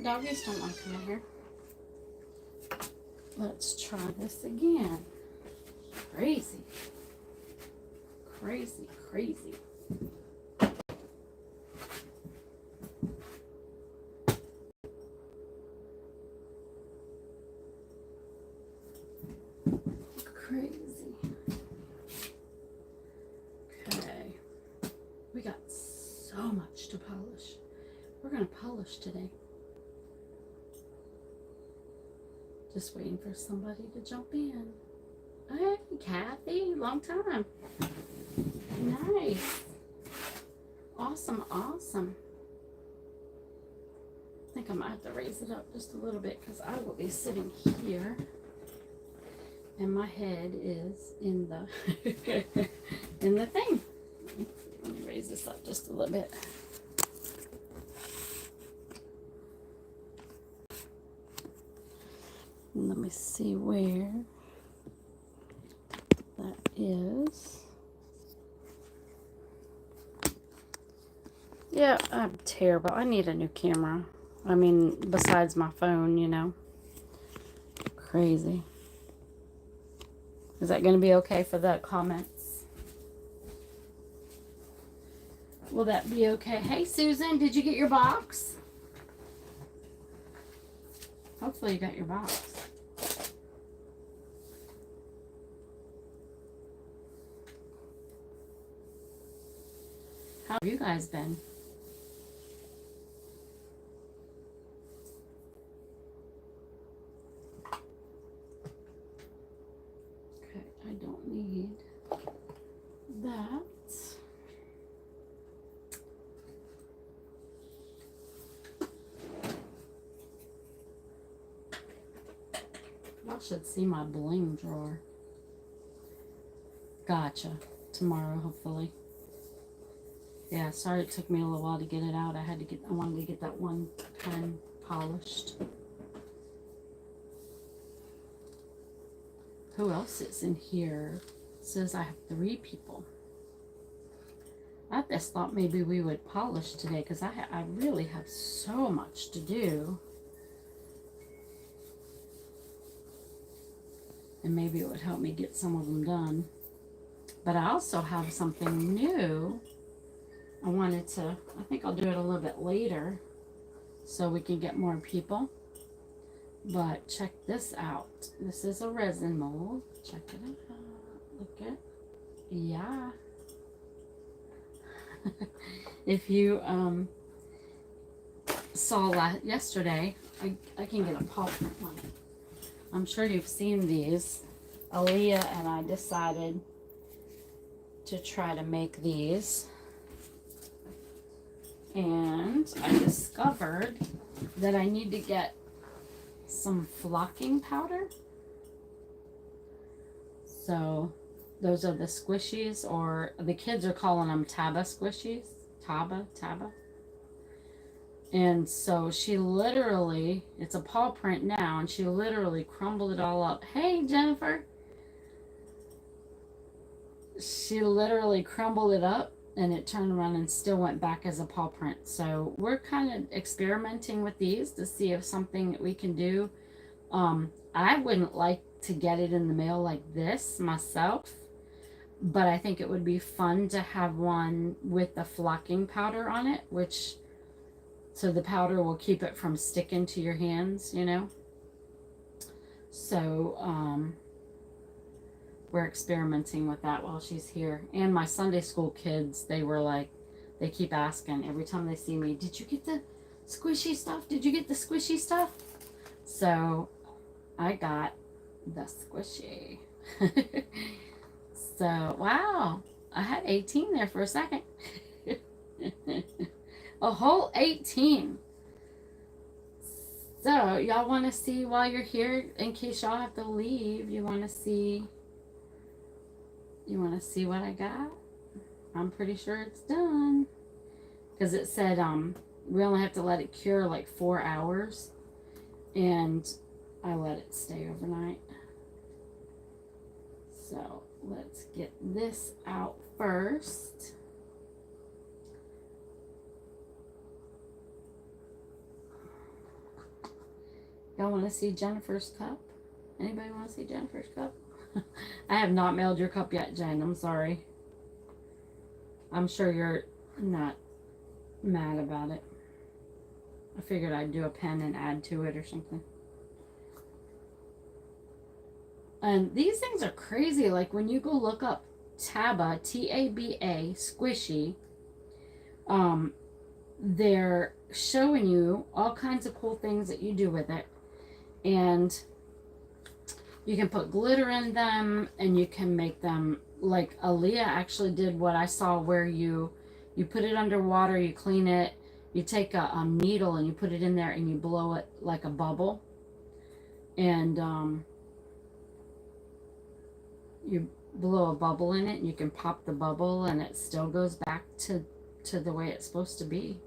doggies don't like coming here. Let's try this again. Crazy. Crazy, crazy. Crazy. Okay. We got so much to polish. We're going to polish today. Just waiting for somebody to jump in. Hey, Kathy, long time. Nice. Awesome, awesome. I think I might have to raise it up just a little bit because I will be sitting here and my head is in the in the thing. Let me raise this up just a little bit. Let me see where that is. Yeah, I'm terrible. I need a new camera. I mean, besides my phone, you know. Crazy. Is that going to be okay for the comments? Will that be okay? Hey, Susan, did you get your box? Hopefully you got your box. How have you guys been? Okay, I don't need that. Y'all should see my bling drawer. Gotcha. Tomorrow, hopefully. Yeah, sorry it took me a little while to get it out. I wanted to get that one pen polished. Who else is in here? It says I have 3 people. I just thought maybe we would polish today because I really have so much to do. And maybe it would help me get some of them done. But I also have something new. I think I'll do it a little bit later so we can get more people. But check this out. This is a resin mold. Check it out. Look at, yeah. If you saw yesterday, I can get a paw print one. I'm sure you've seen these. Aaliyah and I decided to try to make these. And I discovered that I need to get some flocking powder. So those are the squishies, or the kids are calling them Taba squishies. Taba. And so she literally, it's a paw print now, and she literally crumbled it all up. Hey, Jennifer. She literally crumbled it up, and it turned around and still went back as a paw print. So we're kind of experimenting with these to see if something that we can do. I wouldn't like to get it in the mail like this myself, but I think it would be fun to have one with the flocking powder on it, which, so the powder will keep it from sticking to your hands, you know. So we're experimenting with that while she's here. And my Sunday school kids, they were like, they keep asking every time they see me, did you get the squishy stuff? Did you get the squishy stuff? So I got the squishy. So, wow. I had 18 there for a second. A whole 18. So, y'all want to see while you're here, in case y'all have to leave, you want to see what I got? I'm pretty sure it's done. Because it said we only have to let it cure like 4 hours. And I let it stay overnight. So let's get this out first. Y'all want to see Jennifer's cup? Anybody want to see Jennifer's cup? I have not mailed your cup yet, Jen. I'm sorry. I'm sure you're not mad about it. I figured I'd do a pen and add to it or something. And these things are crazy. Like when you go look up Taba, T-A-B-A, squishy, they're showing you all kinds of cool things that you do with it. And you can put glitter in them, and you can make them, like Aaliyah actually did what I saw, where you put it under water, you clean it, you take a needle and you put it in there and you blow it like a bubble. And you blow a bubble in it and you can pop the bubble and it still goes back to the way it's supposed to be.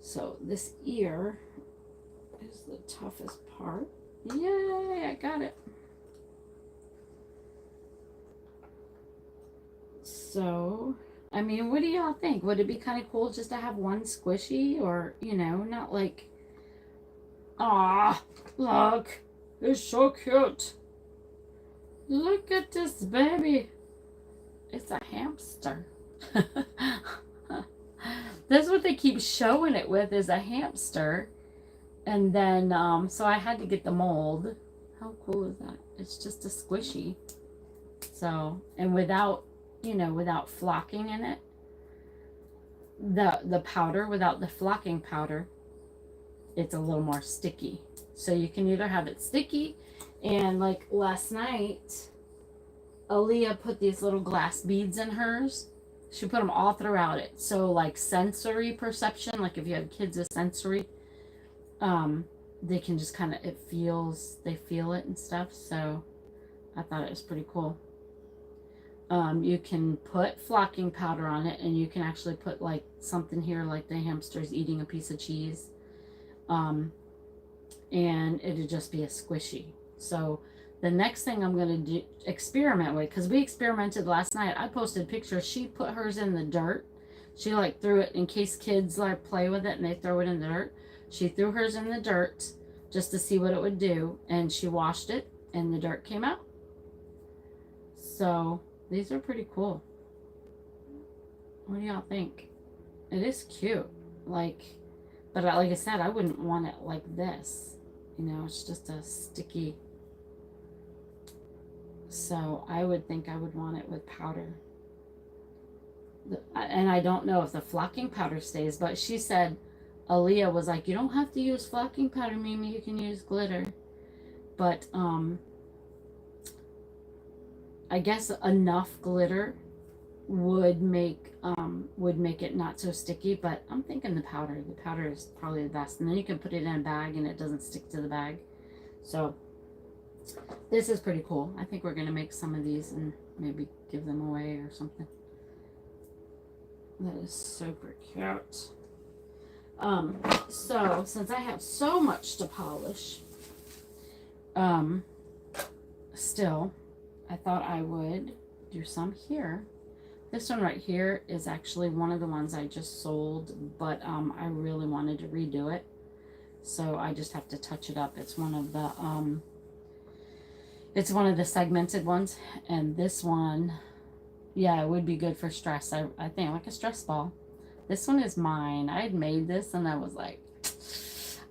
So this ear is the toughest part. Yay, I got it. So, I mean, what do y'all think? Would it be kind of cool just to have one squishy, or, you know, not like, ah, look, it's so cute. Look at this baby. It's a hamster. That's what they keep showing it with, is a hamster. And then, so I had to get the mold. How cool is that? It's just a squishy. So, and without, you know, without flocking in it, the powder, without the flocking powder, it's a little more sticky. So you can either have it sticky, and like last night, Aaliyah put these little glass beads in hers. She put them all throughout it. So like sensory perception, like if you have kids with sensory, they can just kind of, they feel it and stuff. So I thought it was pretty cool. You can put flocking powder on it, and you can actually put like something here like the hamster's eating a piece of cheese. And it'd just be a squishy. So the next thing I'm going to experiment with, because we experimented last night. I posted pictures. She put hers in the dirt. She like threw it in case kids like play with it and they throw it in the dirt. She threw hers in the dirt just to see what it would do, and she washed it and the dirt came out. So these are pretty cool. What do y'all think? It is cute. Like, but like I said, I wouldn't want it like this. You know, it's just a sticky. So I would think I would want it with powder. And I don't know if the flocking powder stays, but she said, Aaliyah was like, you don't have to use flocking powder, Mimi, you can use glitter. But I guess enough glitter would make it not so sticky, but I'm thinking the powder. The powder is probably the best. And then you can put it in a bag and it doesn't stick to the bag. So this is pretty cool. I think we're going to make some of these and maybe give them away or something. That is super cute. So since I have so much to polish, still, I thought I would do some here. This one right here is actually one of the ones I just sold, but I really wanted to redo it. So I just have to touch it up. It's one of the segmented ones, and this one, yeah, it would be good for stress. I think like a stress ball. This one is mine. I had made this and I was like,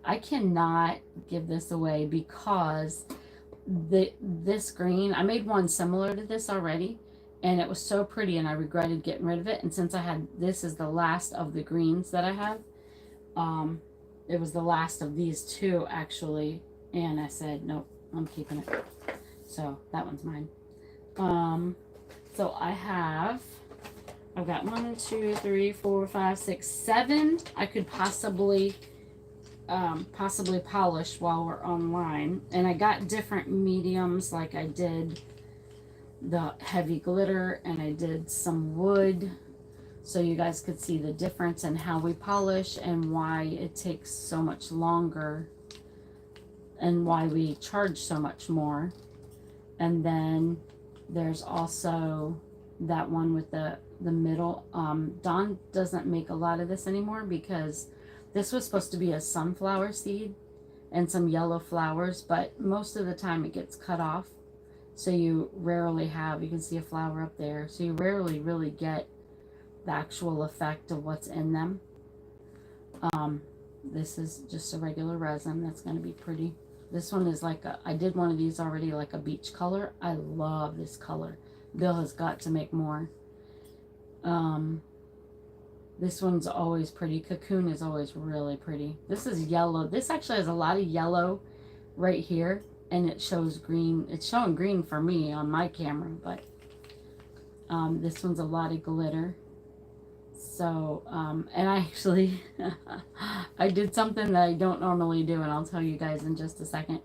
I cannot give this away because this green, I made one similar to this already, and it was so pretty and I regretted getting rid of it. And since I had, this is the last of the greens that I have. It was the last of these two actually, and I said, nope, I'm keeping it. So that one's mine. So I've got 1, 2, 3, 4, 5, 6, 7 I could possibly polish while we're online. And I got different mediums, like I did the heavy glitter and I did some wood, so you guys could see the difference in how we polish and why it takes so much longer and why we charge so much more. And then there's also that one with the middle. Dawn doesn't make a lot of this anymore because this was supposed to be a sunflower seed, and some yellow flowers, but most of the time it gets cut off. So you rarely have, you can see a flower up there, so you rarely really get the actual effect of what's in them. This is just a regular resin that's going to be pretty. This one is like I did one of these already, like a beach color. I love this color. Bill has got to make more. This one's always pretty. Cocoon is always really pretty. This is yellow. This actually has a lot of yellow right here, and it shows green. It's showing green for me on my camera, but this one's a lot of glitter. So, and I actually, I did something that I don't normally do, and I'll tell you guys in just a second.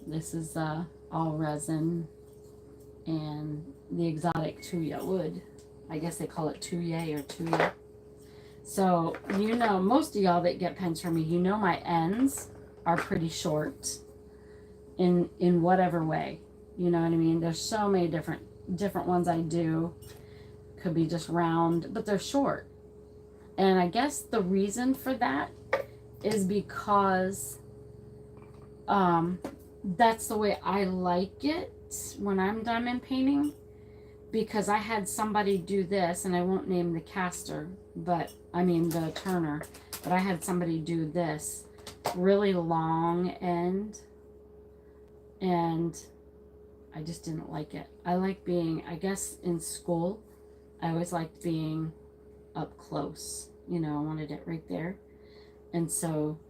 This is all resin and the exotic tuya wood. I guess they call it tuya or tuya. So, you know, most of y'all that get pens from me, you know my ends are pretty short in whatever way. You know what I mean? There's so many different ones I do. Could be just round, but they're short. And I guess the reason for that is because that's the way I like it when I'm diamond painting. Because I had somebody do this, and I won't name the caster, but I mean the turner, but I had somebody do this really long end, and I just didn't like it. I like being, I guess in school, I always liked being up close. You know, I wanted it right there. And so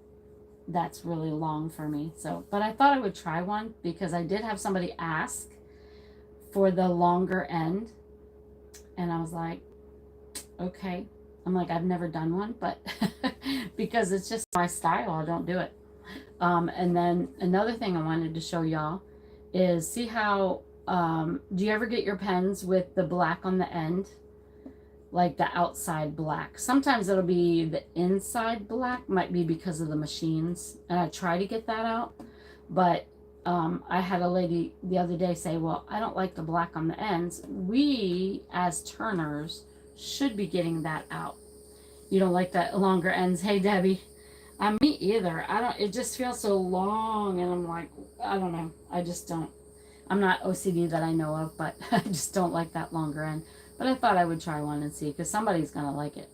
that's really long for me. So, but I thought I would try one because I did have somebody ask for the longer end. And I was like, okay. I'm like, I've never done one, but because it's just my style, I don't do it. And then another thing I wanted to show y'all is, see how, do you ever get your pens with the black on the end? Like the outside black. Sometimes it'll be the inside black, might be because of the machines. And I try to get that out. But I had a lady the other day say, well, I don't like the black on the ends. We, as turners, should be getting that out. You don't like that longer ends? Hey, Debbie. Me either. I don't, it just feels so long, and I'm like, I don't know. I just don't. I'm not OCD that I know of, but I just don't like that longer end. But I thought I would try one and see, because somebody's going to like it.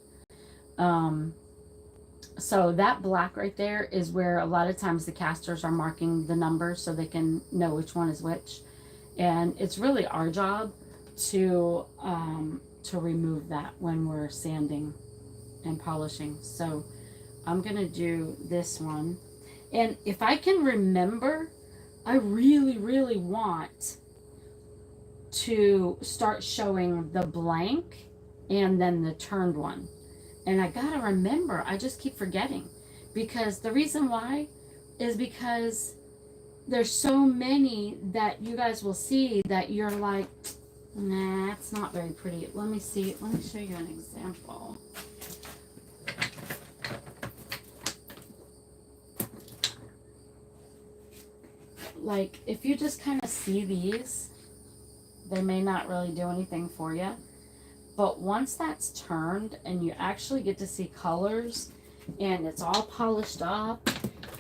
So that black right there is where a lot of times the casters are marking the numbers so they can know which one is which. And it's really our job to remove that when we're sanding and polishing. So I'm going to do this one. And if I can remember, I really, really want to start showing the blank and then the turned one. And I gotta remember, I just keep forgetting. Because the reason why is because there's so many that you guys will see that you're like, nah, it's not very pretty. Let me see, let me show you an example. Like, if you just kind of see these, they may not really do anything for you. But once that's turned and you actually get to see colors and it's all polished up,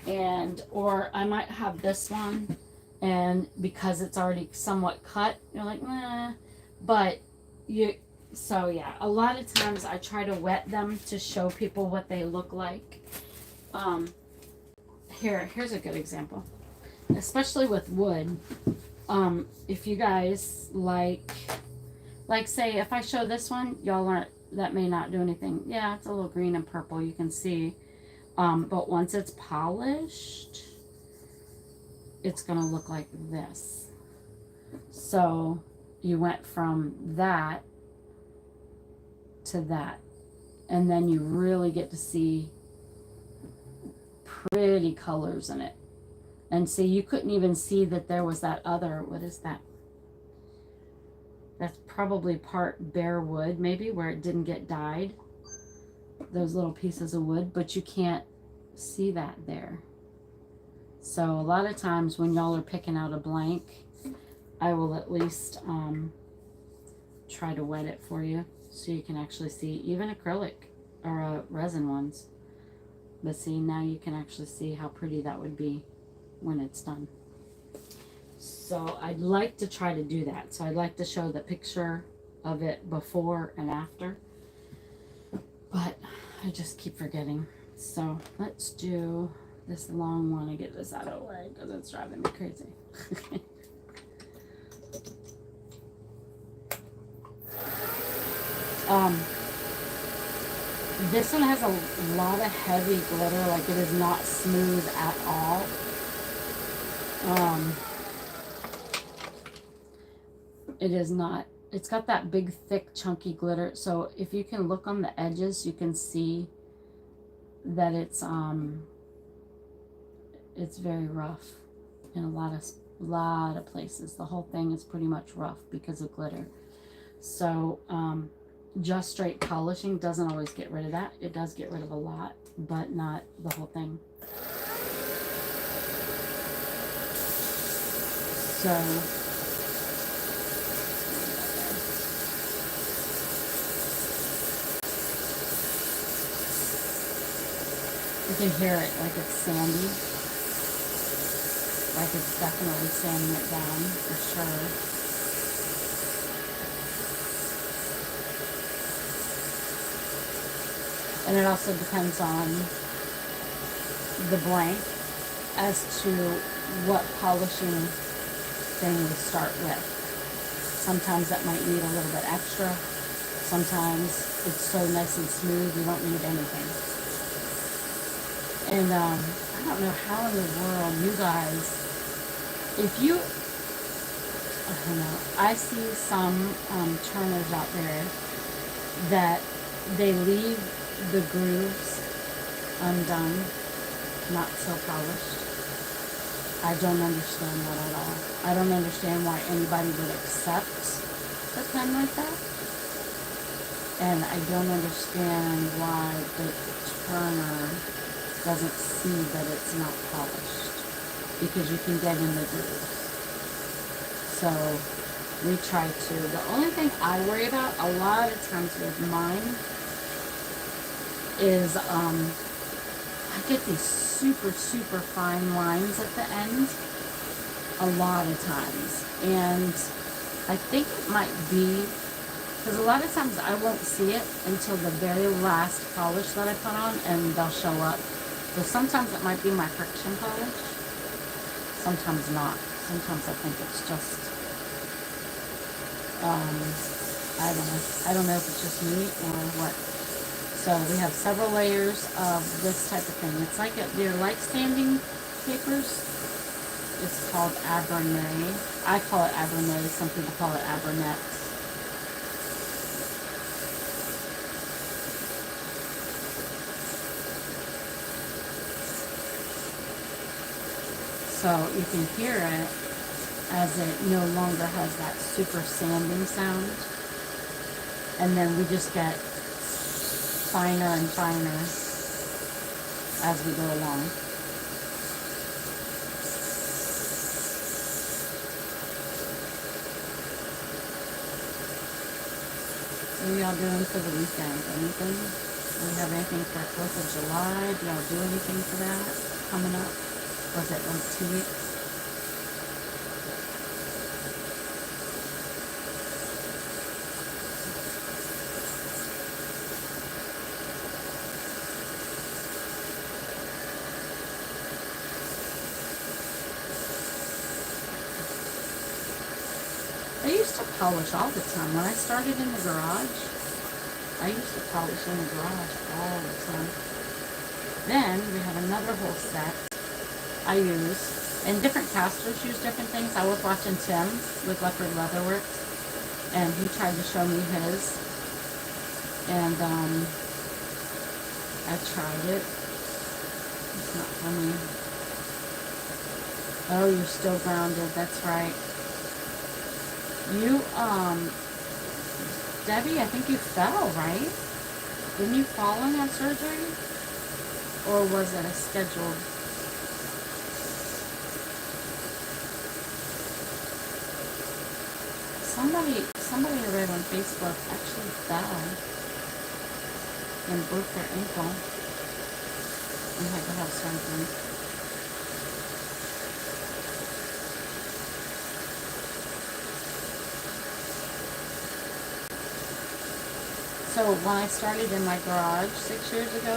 and or I might have this one, and because it's already somewhat cut, you're like, nah. But you, so yeah, a lot of times I try to wet them to show people what they look like. Here's a good example, especially with wood. If you guys like say, if I show this one, y'all aren't, that may not do anything. Yeah, it's a little green and purple, you can see. But once it's polished, it's gonna look like this. So you went from that to that. And then you really get to see pretty colors in it. And see, you couldn't even see that there was that other, what is that? That's probably part bare wood, maybe, where it didn't get dyed. Those little pieces of wood, but you can't see that there. So a lot of times when y'all are picking out a blank, I will at least try to wet it for you so you can actually see, even acrylic or resin ones. But see, now you can actually see how pretty that would be when it's done. So I'd like to try to do that. So I'd like to show the picture of it before and after. But I just keep forgetting. So let's do this long one and get this out of the way because it's driving me crazy. This one has a lot of heavy glitter, like it is not smooth at all. It is not, it's got that big, thick, chunky glitter. So if you can look on the edges, you can see that it's very rough in a lot of places. The whole thing is pretty much rough because of glitter. So just straight polishing doesn't always get rid of that. It does get rid of a lot, but not the whole thing. So you can hear it like it's sandy. Like it's definitely sanding it down for sure. And it also depends on the blank as to what polishing thing we start with. Sometimes that might need a little bit extra. Sometimes it's so nice and smooth you don't need anything. And I don't know how in the world you guys, if you, I don't know, I see some turners out there that they leave the grooves undone, not so polished. I don't understand that at all. I don't understand why anybody would accept a pen like that. And I don't understand why the turner doesn't see that it's not polished, because you can get in the groove. So we try to. The only thing I worry about a lot of times with mine is I get these super fine lines at the end a lot of times, and I think it might be because a lot of times I won't see it until the very last polish that I put on, and they'll show up. So sometimes it might be my friction polish, sometimes not. Sometimes I think it's just, I don't know if it's just me or what. So we have several layers of this type of thing. It's like they're like standing papers. It's called Abernet. I call it Abernet. Some people call it Abernet. So you can hear it as it no longer has that super sanding sound. And then we just get finer and finer as we go along. What are y'all doing for the weekend? Anything? Do we have anything for 4th of July? Do y'all do anything for that coming up? Was it like 2 weeks? I used to polish all the time. When I started in the garage, I used to polish in the garage all the time. Then we have another whole set I use, and different casters use different things. I was watching Tim with Leopard Leatherworks, and he tried to show me his, and I tried it. It's not funny. Oh, you're still grounded. That's right. You, Debbie, I think you fell, right? Didn't you fall and have surgery? Or was it a scheduled? Somebody I read on Facebook actually fell and broke their ankle. I had to have something. So when I started in my garage 6 years ago,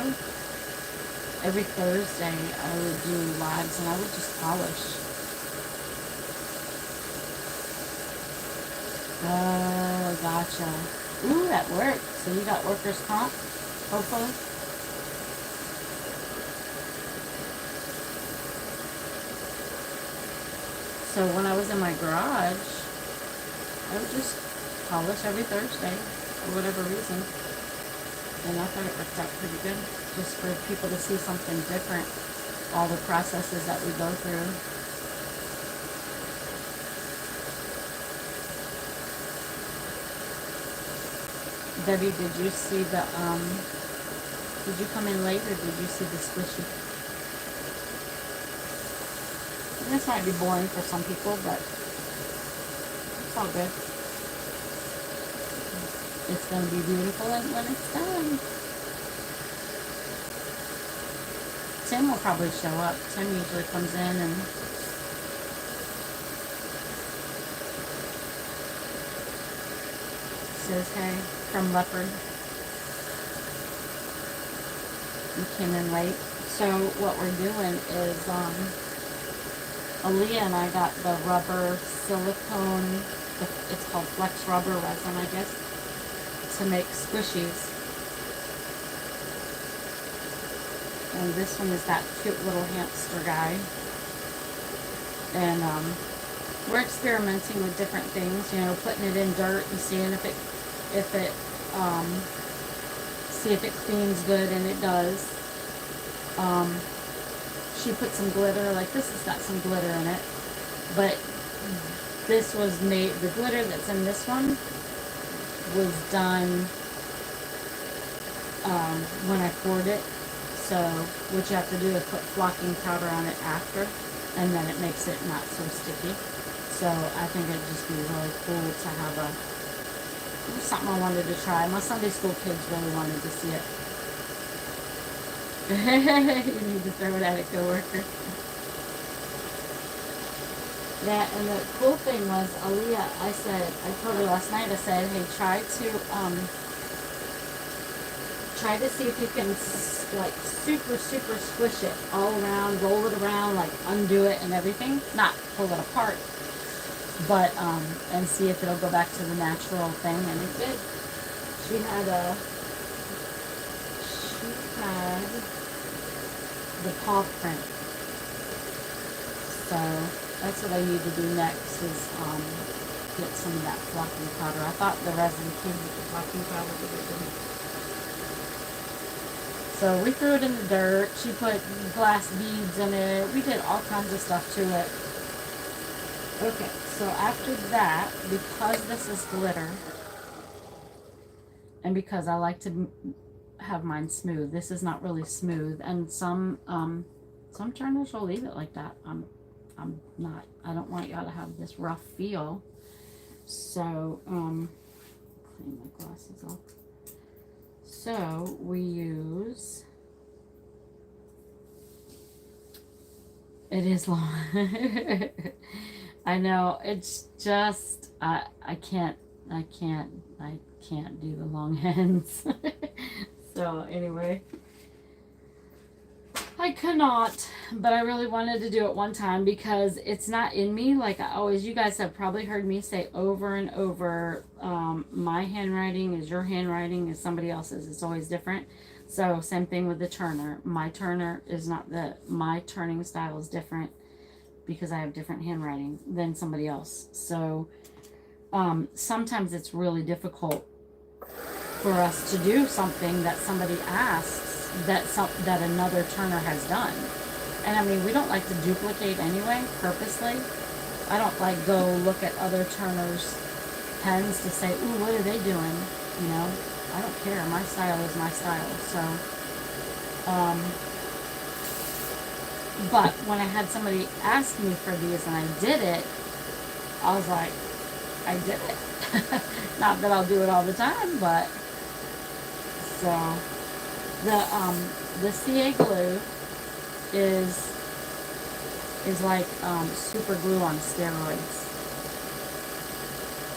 every Thursday I would do lives and I would just polish. Oh, gotcha. Ooh, that worked. So you got workers' comp, hopefully. So when I was in my garage, I would just polish every Thursday for whatever reason. And I thought it worked out pretty good. Just for people to see something different. All the processes that we go through. Debbie, did you see the, did you come in late or did you see the squishy? This might be boring for some people, but it's all good. It's going to be beautiful when it's done. Tim will probably show up. Tim usually comes in and says hey from Leopard. You came in late. So what we're doing is Aaliyah and I got the rubber silicone, it's called flex rubber resin, I guess, to make squishies. And this one is that cute little hamster guy. And we're experimenting with different things, you know, putting it in dirt and seeing if it see if it cleans good, and it does. She put some glitter, like this has got some glitter in it, but this was made, the glitter that's in this one was done when I poured it. So what you have to do is put flocking powder on it after, and then it makes it not so sticky. So I think it'd just be really cool to have it was something I wanted to try. My Sunday school kids really wanted to see it. You need to throw it at a coworker. Yeah, and the cool thing was, Aaliyah, I told her last night, I said, hey, try to see if you can, like, super squish it all around, roll it around, like, undo it and everything. Not pull it apart, but, and see if it'll go back to the natural thing, and it did. She had the paw print. So, that's what I need to do next is, get some of that flocking powder. I thought the resin came with the flocking powder, but it didn't. So we threw it in the dirt. She put glass beads in it. We did all kinds of stuff to it. Okay, so after that, because this is glitter, and because I like to have mine smooth, this is not really smooth, and some turners will leave it like that. I'm not. I don't want y'all to have this rough feel. So clean my glasses off. So we use. It is long. I know, it's just I can't do the long ends. So anyway, I cannot, but I really wanted to do it one time because it's not in me. Like I always, you guys have probably heard me say over and over, my handwriting is your handwriting is somebody else's. It's always different. So same thing with the turner. My turner is not my turning style is different because I have different handwriting than somebody else. So sometimes it's really difficult for us to do something that somebody asks that another turner has done. And I mean, we don't like to duplicate anyway, purposely. I don't like go look at other turners' pens to say, ooh, what are they doing? You know, I don't care. My style is my style. So, but when I had somebody ask me for these and I did it, I was like, I did it. Not that I'll do it all the time, but so the CA glue is like super glue on steroids.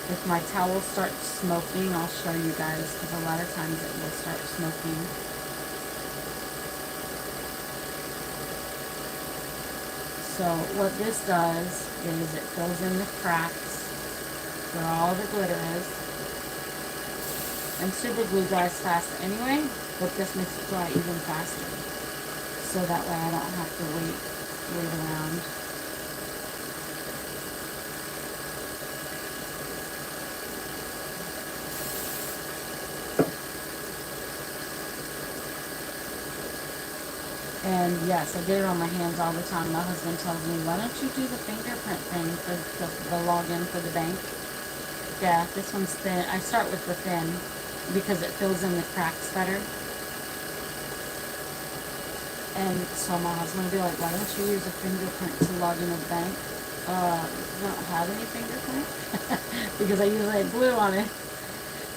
If my towel starts smoking, I'll show you guys, because a lot of times it will start smoking. So what this does is it fills in the cracks where all the glitter is. And super glue dries fast anyway, but this makes it dry even faster. So that way I don't have to wait around. And yes, I did it on my hands all the time. My husband tells me, why don't you do the fingerprint thing for the login for the bank? Yeah, this one's thin. I start with the thin because it fills in the cracks better. And so my husband will be like, why don't you use a fingerprint to log into the bank? I don't have any fingerprint because I usually have glue on it.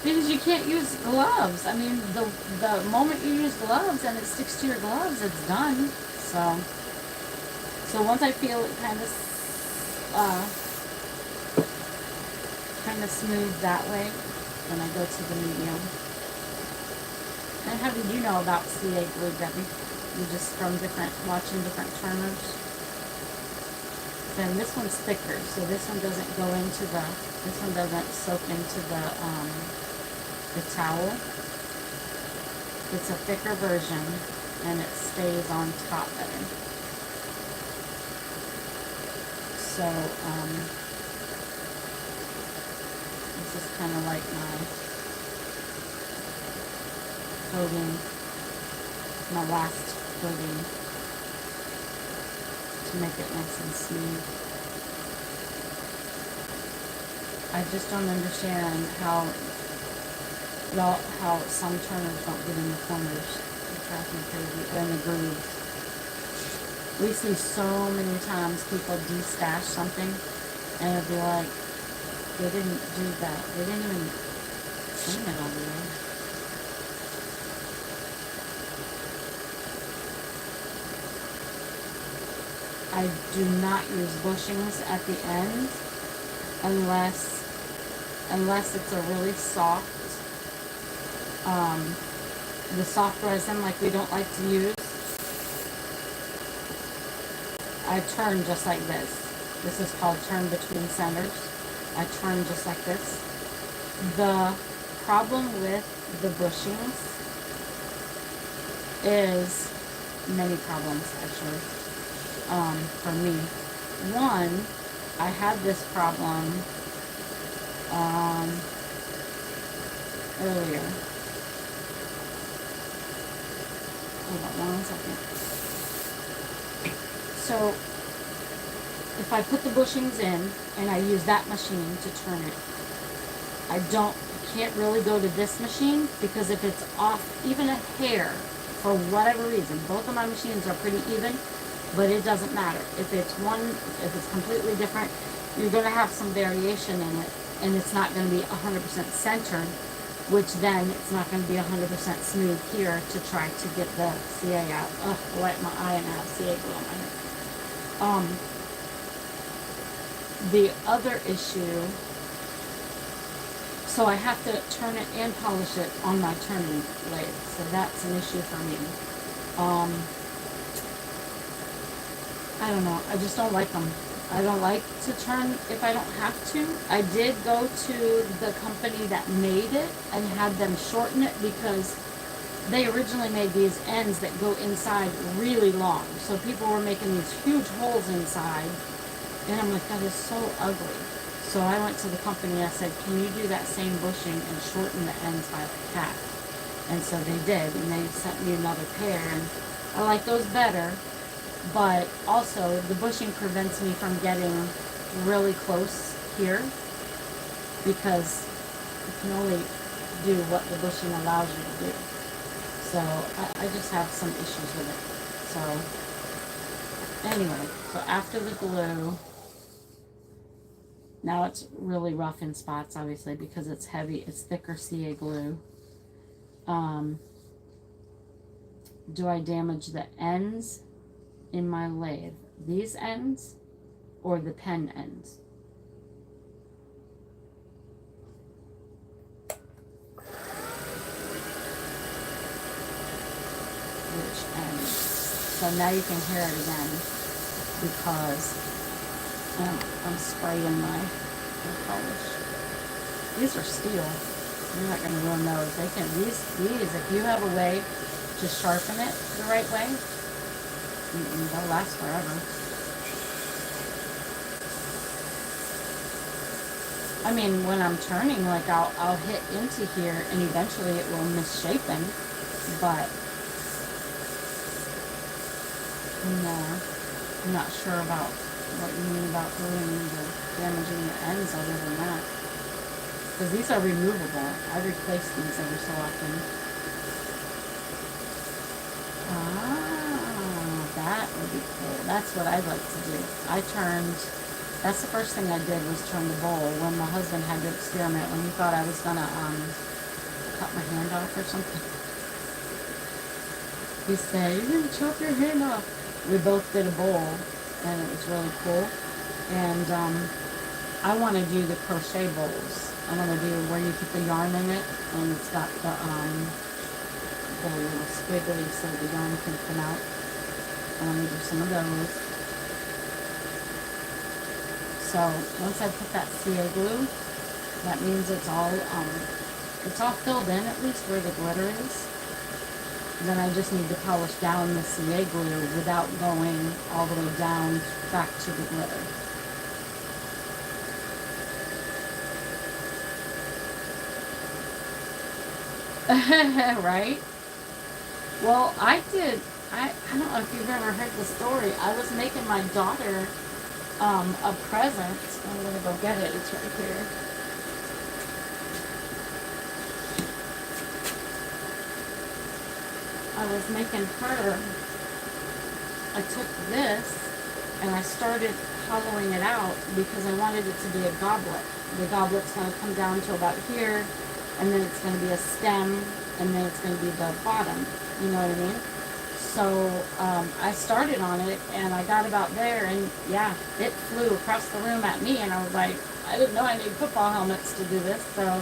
Because you can't use gloves. I mean, the moment you use gloves and it sticks to your gloves, it's done. So once I feel it kind of smooth that way, then I go to the medium. And how did you know about CA glue, Debbie? You just from watching different turners. Then this one's thicker, so this one doesn't soak into the towel. It's a thicker version and it stays on top better. So this is kind of like my coating, my last coating to make it nice and smooth. I just don't understand how some turners don't get in the corners. It drives me crazy. Or in the grooves. We see so many times people de-stash something and it'll be like, they didn't do that. They didn't even clean it all the way. I do not use bushings at the end unless it's a really soft, the soft resin like we don't like to use. I turn just like this. This is called turn between centers. I turn just like this. The problem with the bushings is many problems actually. For me. One, I had this problem earlier. Hold on 1 second. So, if I put the bushings in and I use that machine to turn it, I can't really go to this machine because if it's off even a hair, for whatever reason, both of my machines are pretty even, but it doesn't matter. If it's completely different, you're going to have some variation in it, and it's not going to be 100% centered, which then it's not going to be 100% smooth here to try to get the CA out. Ugh, I wipe my eye and I have CA glue on my hair. The other issue, so I have to turn it and polish it on my turning lathe, so that's an issue for me. I don't know, I just don't like them. I don't like to turn if I don't have to. I did go to the company that made it and had them shorten it because they originally made these ends that go inside really long. So people were making these huge holes inside. And I'm like, that is so ugly. So I went to the company and I said, can you do that same bushing and shorten the ends by like half? And so they did. And they sent me another pair. And I like those better. But also, the bushing prevents me from getting really close here because you can only do what the bushing allows you to do. So, I just have some issues with it. So, anyway, so after the glue, now it's really rough in spots, obviously, because it's heavy, it's thicker CA glue. Do I damage the ends? in my lathe? These ends or the pen ends? Which ends? So now you can hear it again because I'm spraying my polish. These are steel. You're not going to ruin those. They can, these, if you have a way to sharpen it the right way, they'll last forever. I mean, when I'm turning, like I'll hit into here and eventually it will misshapen, but no, I'm not sure about what you mean about ruining the damaging the ends other than that. Because these are removable. I replace these every so often. Ah, that would be cool. That's what I'd like to do. That's the first thing I did was turn the bowl when my husband had to experiment, when he thought I was gonna cut my hand off or something. He said, "You're gonna chop your hand off." We both did a bowl and it was really cool. And I want to do the crochet bowls. I want to do where you put the yarn in it and it's got the little squiggly so the yarn can come out. I want to do some of those. So once I put that CA glue, that means it's all filled in, at least where the glitter is. Then I just need to polish down the CA glue without going all the way down back to the glitter. Right? Well, I don't know if you've ever heard the story. I was making my daughter a present. I'm going to go get it. It's right here. I was making her, I took this and I started hollowing it out because I wanted it to be a goblet. The goblet's going to come down to about here, and then it's going to be a stem, and then it's going to be the bottom. You know what I mean? So I started on it, and I got about there, and yeah, it flew across the room at me, and I was like, I didn't know I need football helmets to do this, so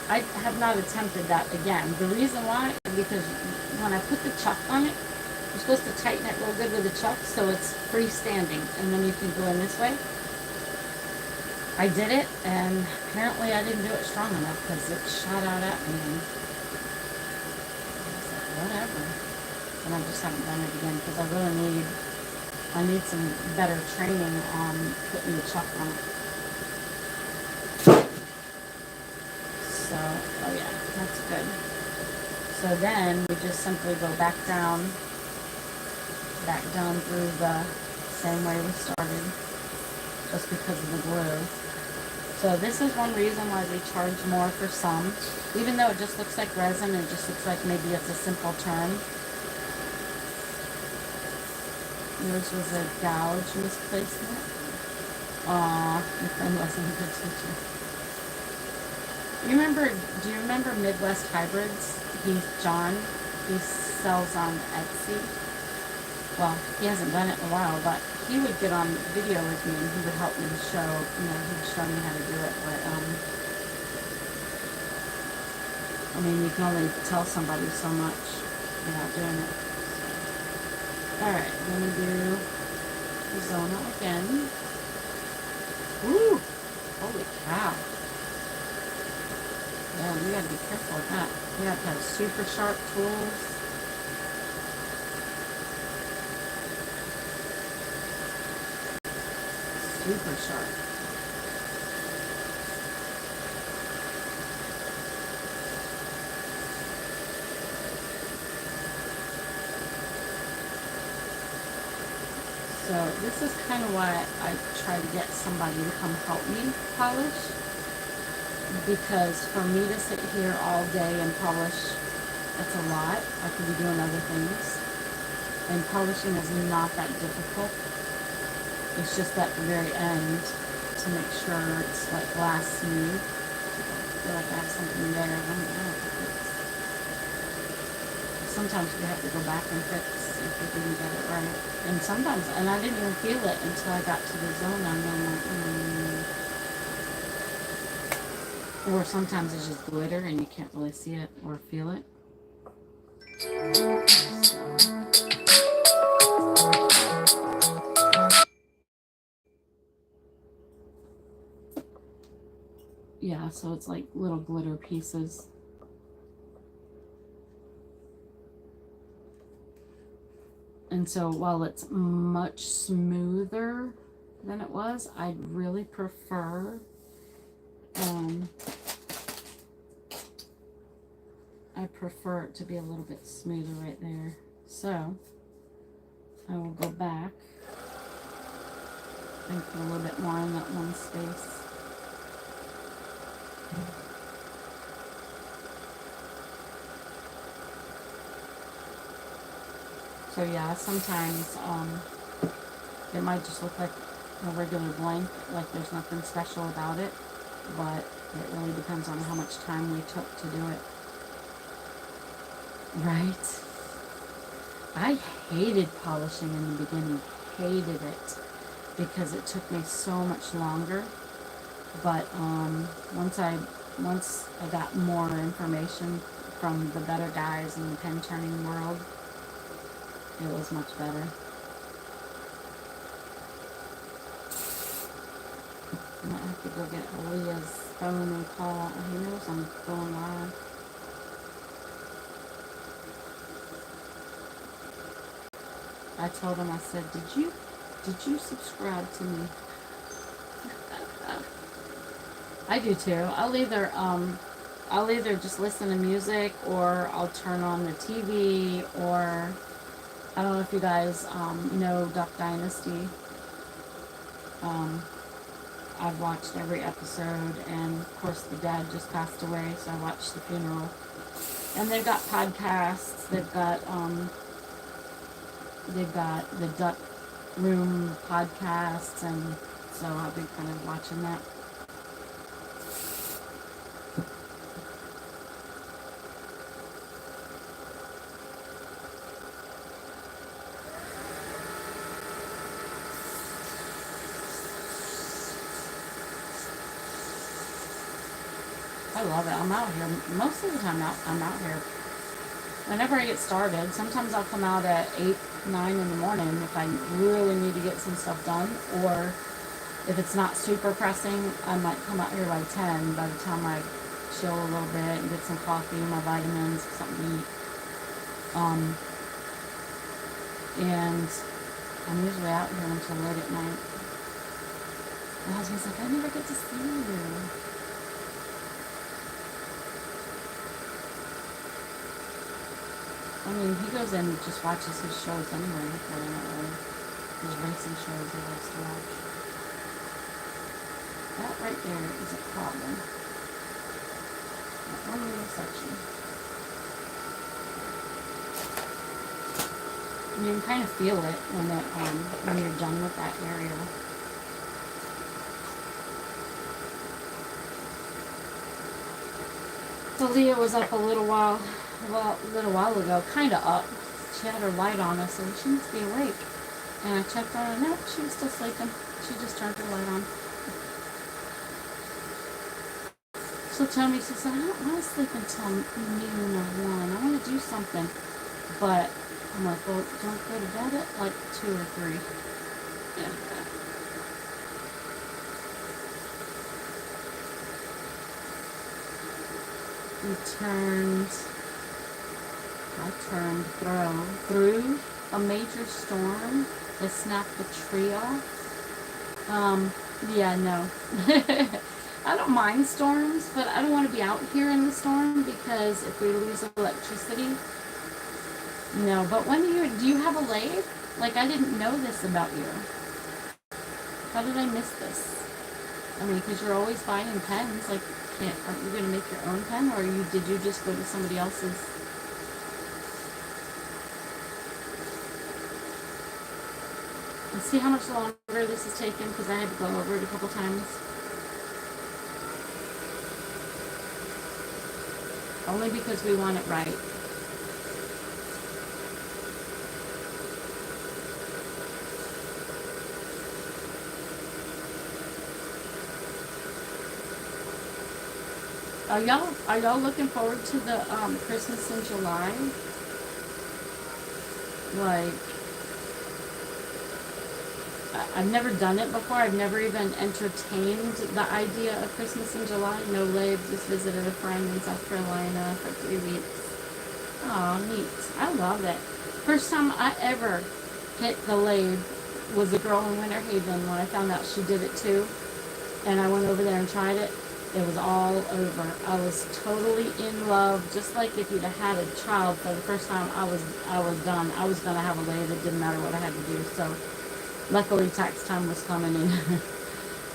I have not attempted that again. The reason why is because when I put the chuck on it, you're supposed to tighten it real good with the chuck so it's freestanding, and then you can go in this way. I did it, and apparently I didn't do it strong enough because it shot out at me. And I was like, whatever. And I just haven't done it again because I need some better training on putting the chuck on it. So, oh yeah, that's good. So then we just simply go back down through the same way we started, just because of the glue. So this is one reason why we charge more for some, even though it just looks like resin, it just looks like maybe it's a simple turn. Yours was a gouge misplacement. Aw, your friend wasn't a good teacher. Do you remember Midwest Hybrids? John. He sells on Etsy. Well, he hasn't done it in a while, but he would get on video with me and he would help me show, he would show me how to do it. But, I mean, you can only tell somebody so much without doing it. So. Alright, I'm going to do Zona again. Ooh! Holy cow. Yeah, you gotta be careful with that. You have to have super sharp tools. Super sharp. So this is kind of why I try to get somebody to come help me polish. Because for me to sit here all day and polish, that's a lot. I could be doing other things. And polishing is not that difficult. It's just at the very end to make sure it's like glass smooth. I feel like I have something there. Sometimes we have to go back and fix. if we didn't get it right. And sometimes, and I didn't even feel it until I got to the zone. And I'm like, Or sometimes it's just glitter and you can't really see it or feel it. Yeah, so it's like little glitter pieces. And so while it's much smoother than it was, I'd really prefer I prefer it to be a little bit smoother right there. So I will go back and put a little bit more in that one space. So yeah, sometimes it might just look like a regular blank, like there's nothing special about it, but it really depends on how much time we took to do it. Right? I hated polishing in the beginning, hated it, because it took me so much longer. But once I got more information from the better guys in the pen turning world, it was much better. I might have to go get Aaliyah's phone and call. He knows I'm going live. I told him, I said, did you subscribe to me? I do too. I'll either just listen to music, or I'll turn on the TV, or I don't know if you guys know Duck Dynasty. I've watched every episode, and of course the dad just passed away, so I watched the funeral. And they've got podcasts. They've got the Duck Room podcasts, and so I'll be kind of watching that. I love it. I'm out here. Most of the time I'm out here. Whenever I get started, sometimes I'll come out at 8, 9 in the morning if I really need to get some stuff done. Or if it's not super pressing, I might come out here by 10 by the time I chill a little bit and get some coffee, my vitamins, something to eat. And I'm usually out here until late at night. My husband's like, I never get to see you. I mean, he goes in and just watches his shows anyway, his racing shows he likes to watch. That right there is a problem. That one little section. And you can kind of feel it when you're done with that area. So Leah was up a little while ago, kind of up. She had her light on. I said, she needs to be awake. And I checked on her. No, she was still sleeping. She just turned her light on. She'll tell me, she said, I don't want to sleep until noon or 1. I want to do something. But I'm like, well, don't go to bed at like 2 or 3. Yeah. I turned through a major storm that snapped the tree off. Yeah, no. I don't mind storms, but I don't want to be out here in the storm, because if we lose electricity, no. But when do you have a lathe? Like, I didn't know this about you. How did I miss this? I mean, because you're always buying pens. Like, aren't you going to make your own pen, or did you just go to somebody else's? And see how much longer this is taking, because I had to go over it a couple times. Only because we want it right. Are y'all looking forward to the Christmas in July? Like, I've never done it before. I've never even entertained the idea of Christmas in July. No lathe. Just visited a friend in South Carolina for 3 weeks. Oh, neat. I love it. First time I ever hit the lathe was a girl in Winter Haven when I found out she did it too. And I went over there and tried it. It was all over. I was totally in love. Just like if you'd have had a child for the first time, I was done. I was gonna have a lathe. It didn't matter what I had to do. So luckily tax time was coming and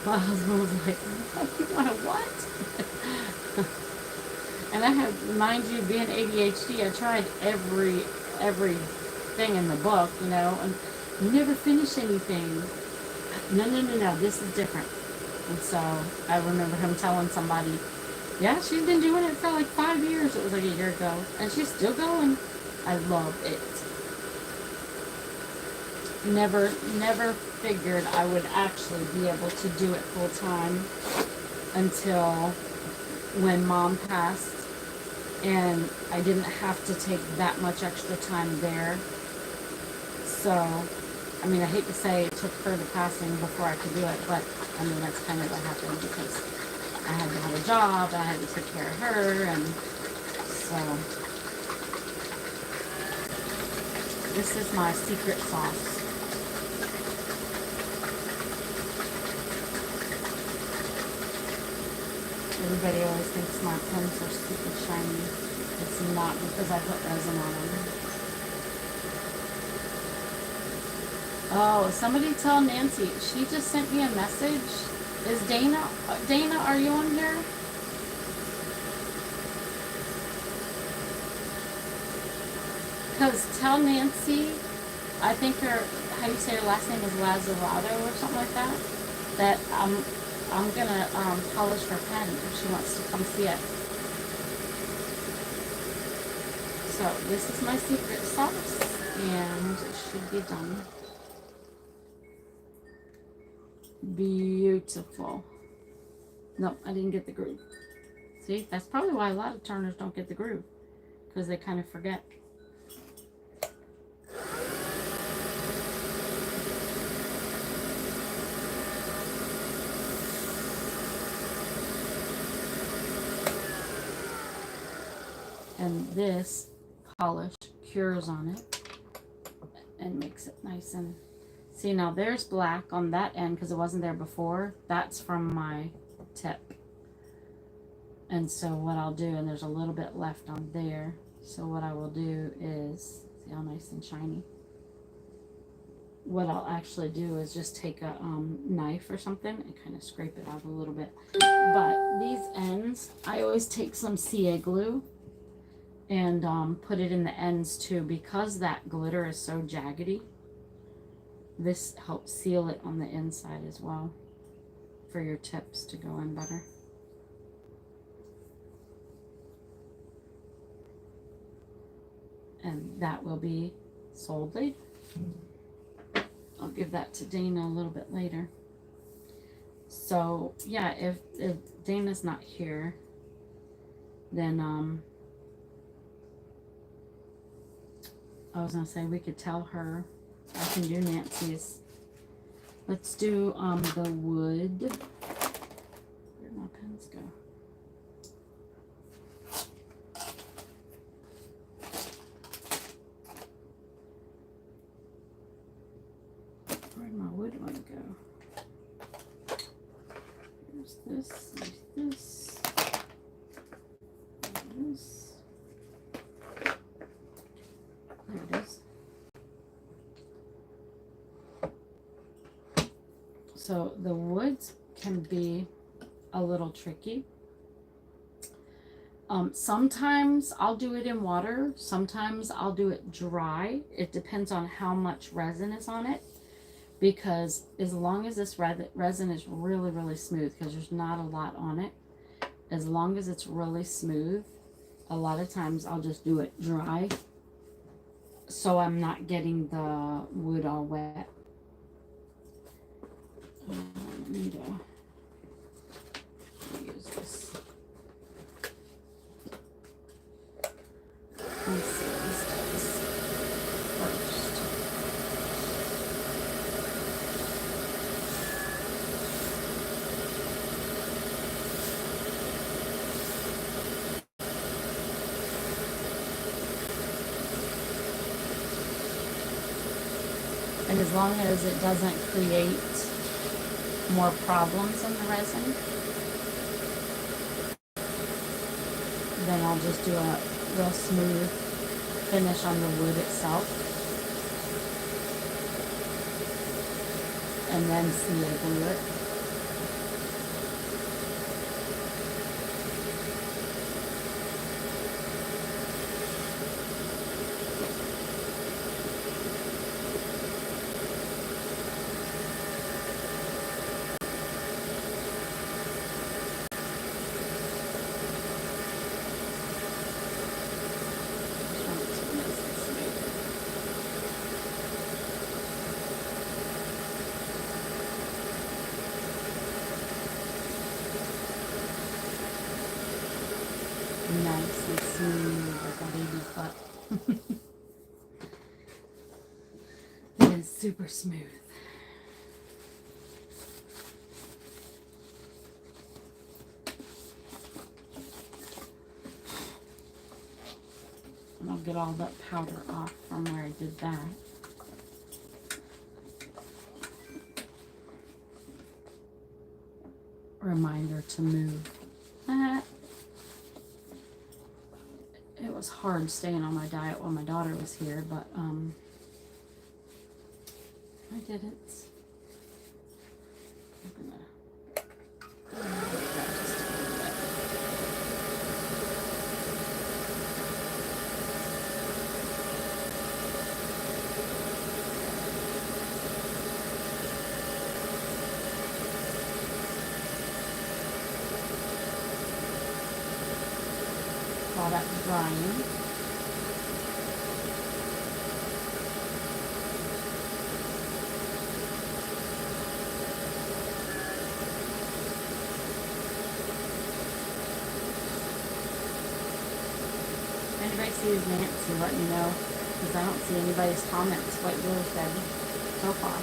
my husband was like, oh, you want a what? And I have, mind you, being ADHD, I tried every thing in the book, you know, and you never finish anything. No, this is different. And so I remember him telling somebody, yeah, she's been doing it for like 5 years. It was like a year ago. And she's still going. I love it. Never figured I would actually be able to do it full time until when Mom passed. And I didn't have to take that much extra time there. So, I mean, I hate to say it took her to passing before I could do it, but I mean, that's kind of what happened because I had to have a job, I had to take care of her, and so this is my secret sauce. Everybody always thinks my pens are super shiny. It's not because I put resin on them. Oh, somebody tell Nancy. She just sent me a message. Is Dana, are you on here? Because tell Nancy, I think her, how you say her last name is Lazzarato or something like that, that I'm gonna polish her pen if she wants to come see it. So this is my secret sauce, and it should be done. Beautiful. No, I didn't get the groove. See, that's probably why a lot of turners don't get the groove, because they kind of forget. And this polish cures on it and makes it nice. And see, now there's black on that end because it wasn't there before. That's from my tip. And so what I'll do, and there's a little bit left on there, so what I will do is, see how nice and shiny? What I'll actually do is just take a knife or something and kind of scrape it out a little bit. But these ends, I always take some CA glue and put it in the ends too, because that glitter is so jaggedy. This helps seal it on the inside as well for your tips to go in better. And that will be sold later. I'll give that to Dana a little bit later. So yeah, if Dana's not here, then I was gonna say we could tell her. I can do Nancy's. Let's do the wood. Where'd my pens go? Where'd my wood one go? There's this, there's this, there's this. There it is. So the woods can be a little tricky. Sometimes I'll do it in water. Sometimes I'll do it dry. It depends on how much resin is on it. Because as long as this resin is really, really smooth, because there's not a lot on it, as long as it's really smooth, a lot of times I'll just do it dry, so I'm not getting the wood all wet. I need to use this. long as it doesn't create more problems in the resin, then I'll just do a real smooth finish on the wood itself, and then glue it. Nice and smooth like a baby's butt. It is super smooth. And I'll get all that powder off from where I did that. Reminder to move. It was hard staying on my diet while my daughter was here, but I didn't. I'm gonna while that's drying. If anybody sees Nancy, let me know, because I don't see anybody's comments what yours said so far.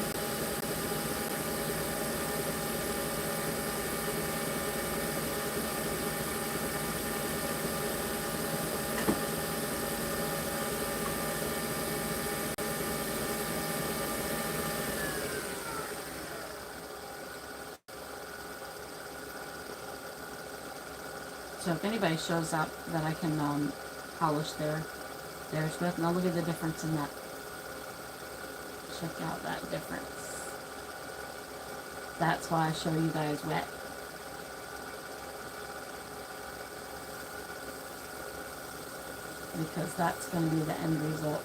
So if anybody shows up that I can polish theirs with, now look at the difference in that. Check out that difference. That's why I show you guys wet. Because that's going to be the end result.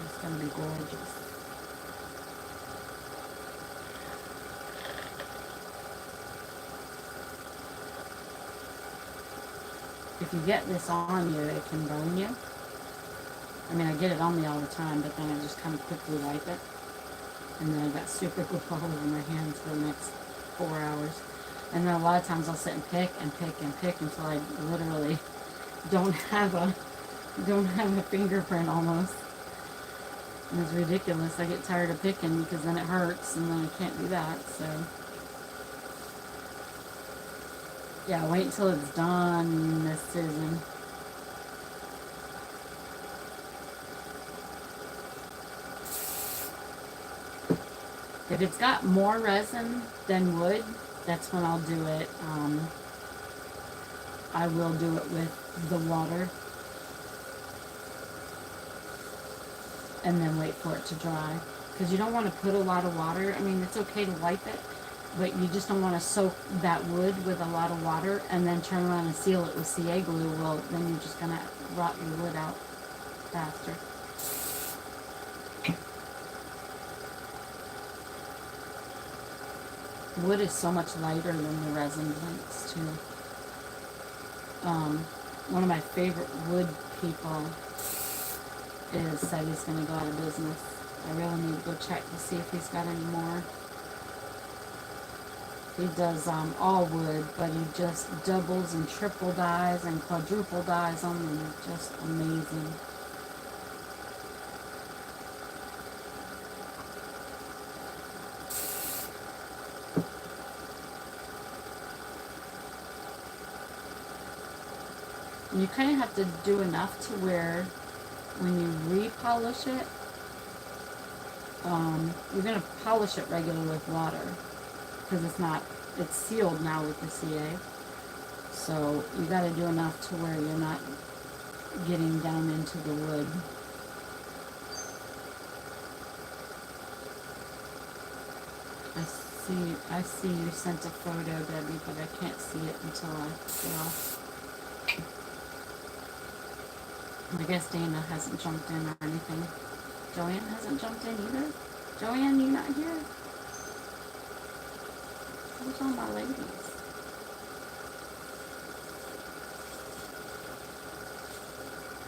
It's going to be gorgeous. If you get this on you, it can burn you. I mean, I get it on me all the time, but then I just kind of quickly wipe it. And then I got super glue all over my hands for the next 4 hours. And then a lot of times I'll sit and pick and pick and pick until I literally don't have a fingerprint almost. And it's ridiculous. I get tired of picking because then it hurts, and then I can't do that. So yeah, wait until it's done, Miss Susan. If it's got more resin than wood, that's when I'll do it. I will do it with the water. And then wait for it to dry. Because you don't want to put a lot of water. I mean, it's okay to wipe it, but you just don't want to soak that wood with a lot of water and then turn around and seal it with CA glue. Well, then you're just going to rot your wood out faster. Wood is so much lighter than the resin blanks too. One of my favorite wood people said he's going to go out of business. I really need to go check to see if he's got any more. He does all wood, but he just doubles and triple dyes and quadruple dyes them, and they're just amazing. You kind of have to do enough to where when you repolish it, You're going to polish it regular with water because it's sealed now with the CA. So you got to do enough to where you're not getting down into the wood. I see you sent a photo, Debbie, but I can't see it until I get off. I guess Dana hasn't jumped in or anything. Joanne hasn't jumped in either. Joanne, you not here? Where's all my ladies?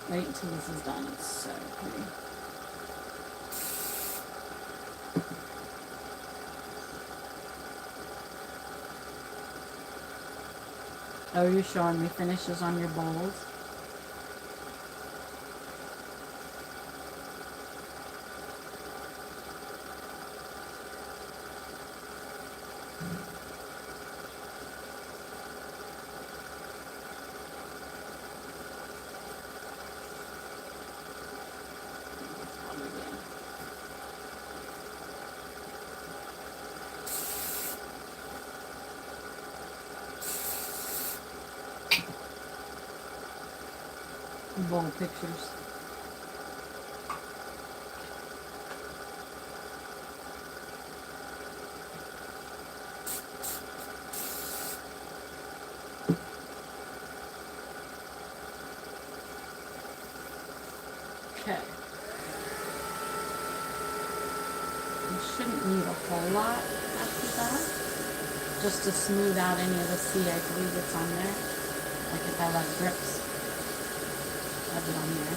Wait until this is done. It's so pretty. Oh, you're showing me finishes on your bowls? Bowl pictures. Okay. You shouldn't need a whole lot after that. Just to smooth out any of the CA glue that's on there. Like if I left drips of it on there.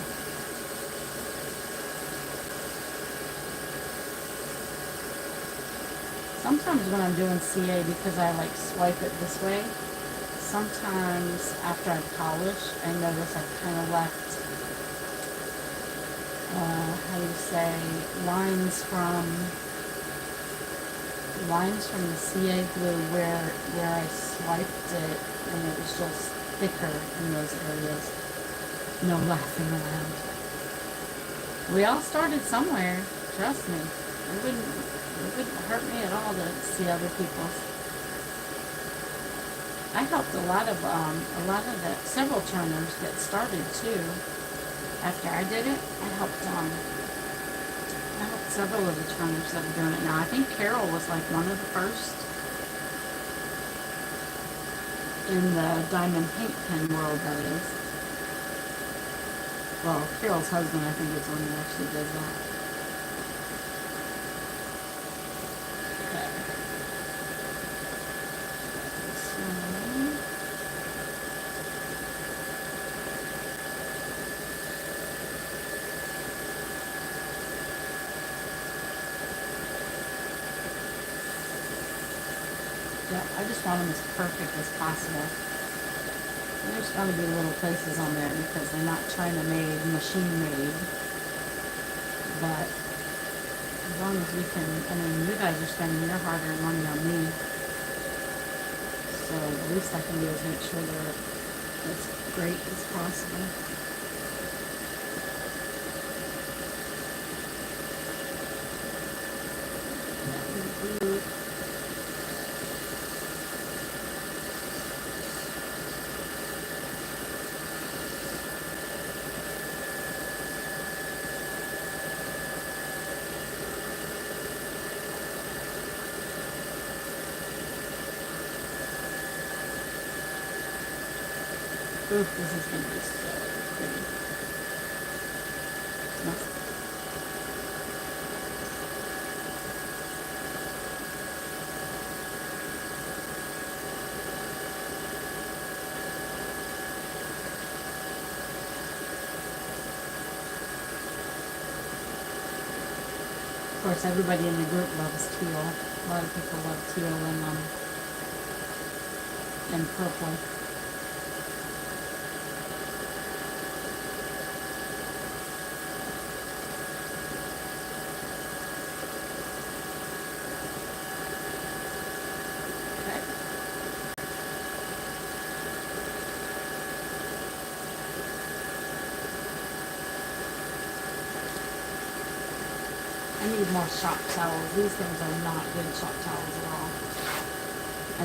Sometimes when I'm doing CA, because I like swipe it this way, sometimes after I polish, I notice I've kind of left, how do you say, lines from the CA glue where I swiped it and it was just thicker in those areas. No laughing around. We all started somewhere, trust me. It wouldn't hurt me at all to see other people's. I helped several turners get started too. After I did it, I helped several of the turners that are doing it now. I think Carol was like one of the first in the diamond paint pen world, that is. Well, Carol's husband, I think, is the one who actually does that. Okay. Yeah, I just want them as perfect as possible. There's going to be little places on there because they're not China made, machine made. But as long as we can, I mean, you guys are spending your hard-earned money on me. So the least I can do is make sure they're as great as possible. Oof, this is going to be so pretty. Of course, everybody in the group loves teal. A lot of people love teal and purple. I need more shop towels. These things are not good shop towels at all. I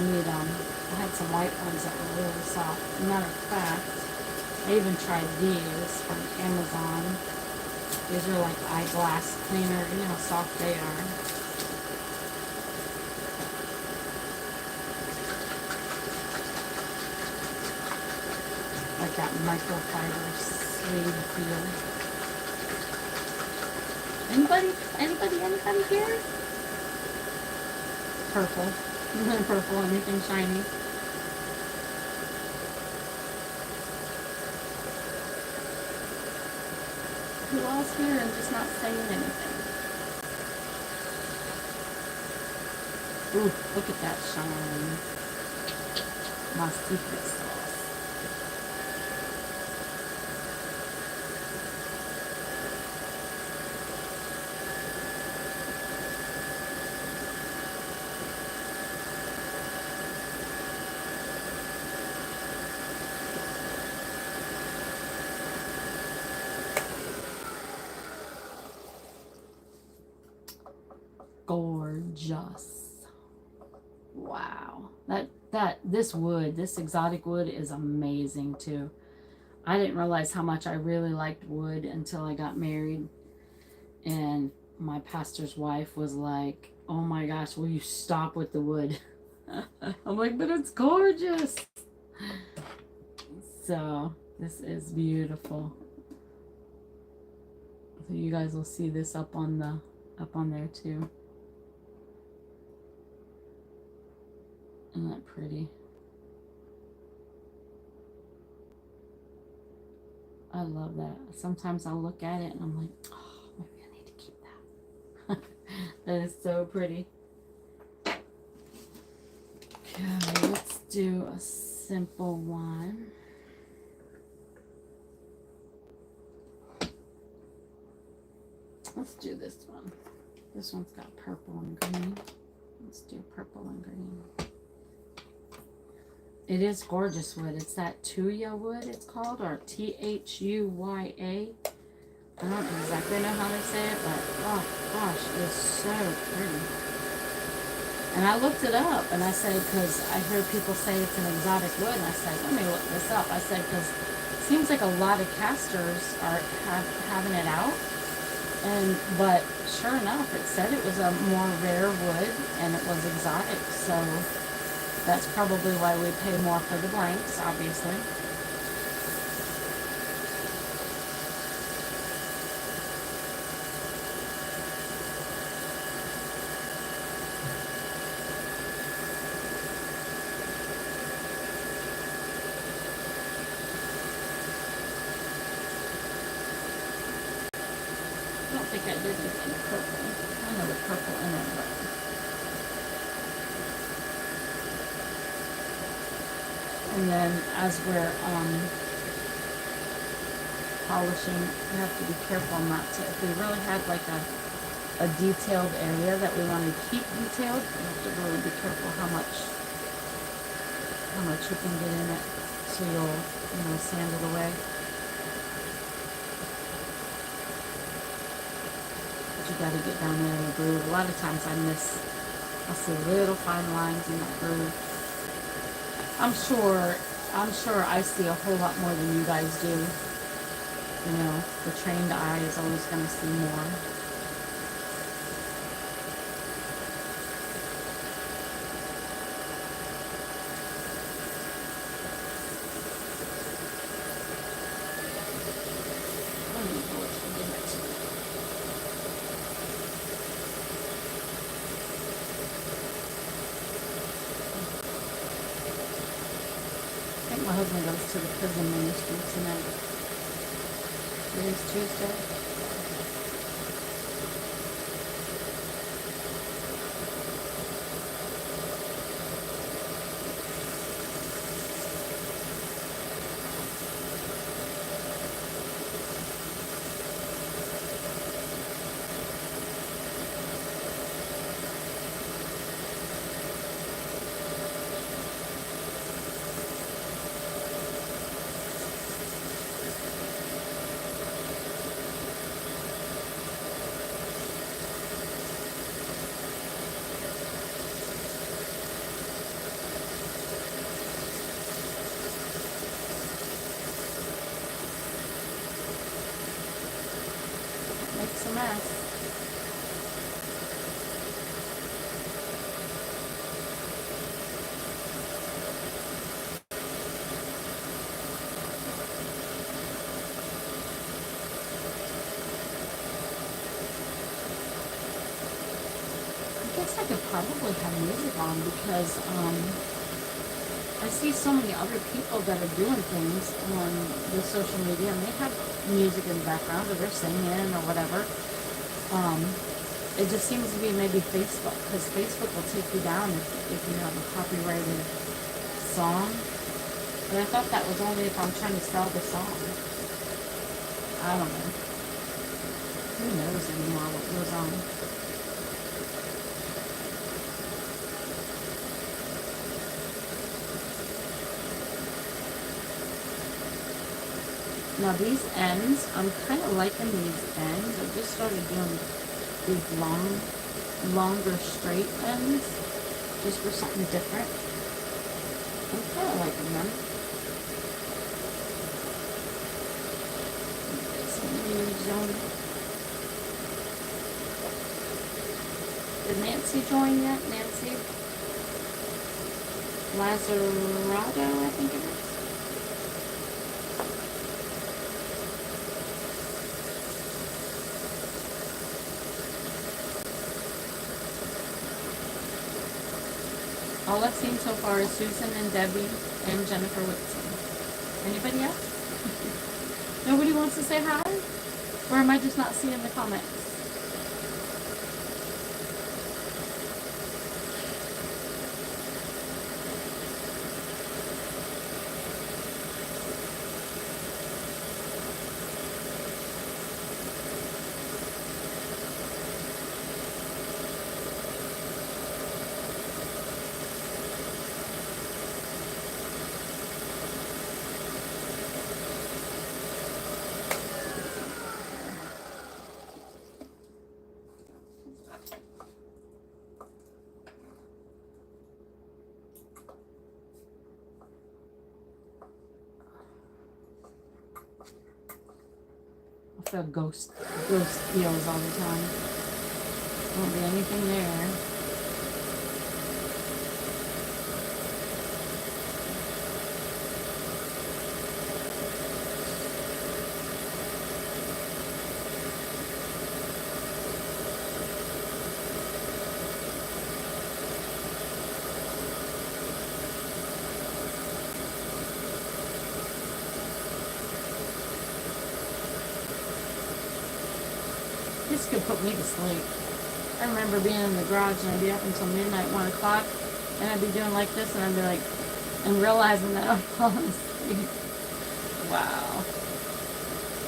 had some white ones that were really soft. Matter of fact, I even tried these from Amazon. These are like eyeglass cleaner. You know how soft they are. Like that microfiber suede feel. Anybody here? Purple. Purple, anything shiny. Who else here and just not saying anything? Ooh, look at that shine. My secret sauce. Gorgeous. Wow. This exotic wood is amazing too. I didn't realize how much I really liked wood until I got married. And my pastor's wife was like, oh my gosh, will you stop with the wood? I'm like, but it's gorgeous. So this is beautiful. So you guys will see this up on there too. Isn't that pretty? I love that. Sometimes I'll look at it and I'm like, oh, maybe I need to keep that. That is so pretty. Okay, let's do a simple one. Let's do this one. This one's got purple and green. Let's do purple and green. It is gorgeous wood. It's that Tuya wood, it's called, or Thuya. I don't exactly know how to say it, but oh gosh, it's so pretty. And I looked it up, and I said, because I hear people say it's an exotic wood, and I said, let me look this up. I said, because it seems like a lot of casters are having it out. But sure enough, it said it was a more rare wood, and it was exotic, so that's probably why we pay more for the blanks, obviously. I don't think I did anything purple. I know the purple in it, but and then as we're polishing, we have to be careful not to, if we really had like a detailed area that we want to keep detailed, you have to really be careful how much you can get in it, so you'll, sand it away. But you got to get down there in the groove. A lot of times I'll see little fine lines in that groove. I'm sure I see a whole lot more than you guys do. The trained eye is always going to see more. My husband goes to the prison ministry tonight. Today's Tuesday. guess I could probably have music on because I see so many other people that are doing things on the social media and they have music in the background or they're singing or whatever. It just seems to be maybe Facebook, because Facebook will take you down if you have a copyrighted song. But I thought that was only if I'm trying to sell the song. I don't know. Who knows anymore what goes on? Now these ends, I'm kind of liking these ends. I just started doing these longer straight ends, just for something different. I'm kind of liking them. Did Nancy join yet? Nancy Lazarado, I think it is. All I've seen so far is Susan and Debbie and Jennifer Whitson. Anybody else? Nobody wants to say hi? Or am I just not seeing the comments? I feel ghost feels all the time. Won't be anything there. This could put me to sleep. I remember being in the garage and I'd be up until midnight, 1 o'clock, and I'd be doing like this, and I'd be like, and realizing that I'm falling asleep. Wow.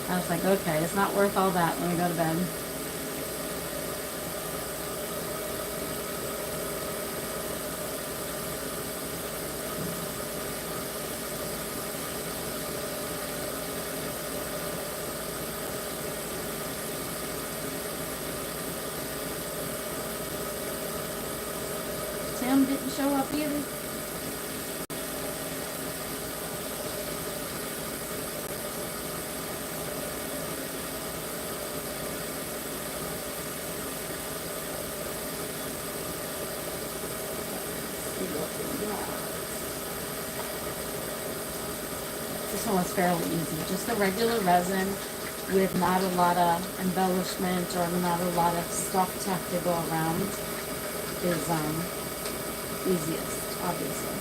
I was like, okay, it's not worth all that when we go to bed. Tim didn't show up either. This one was fairly easy. Just a regular resin with not a lot of embellishment or not a lot of stuff to have to go around is easiest, obviously.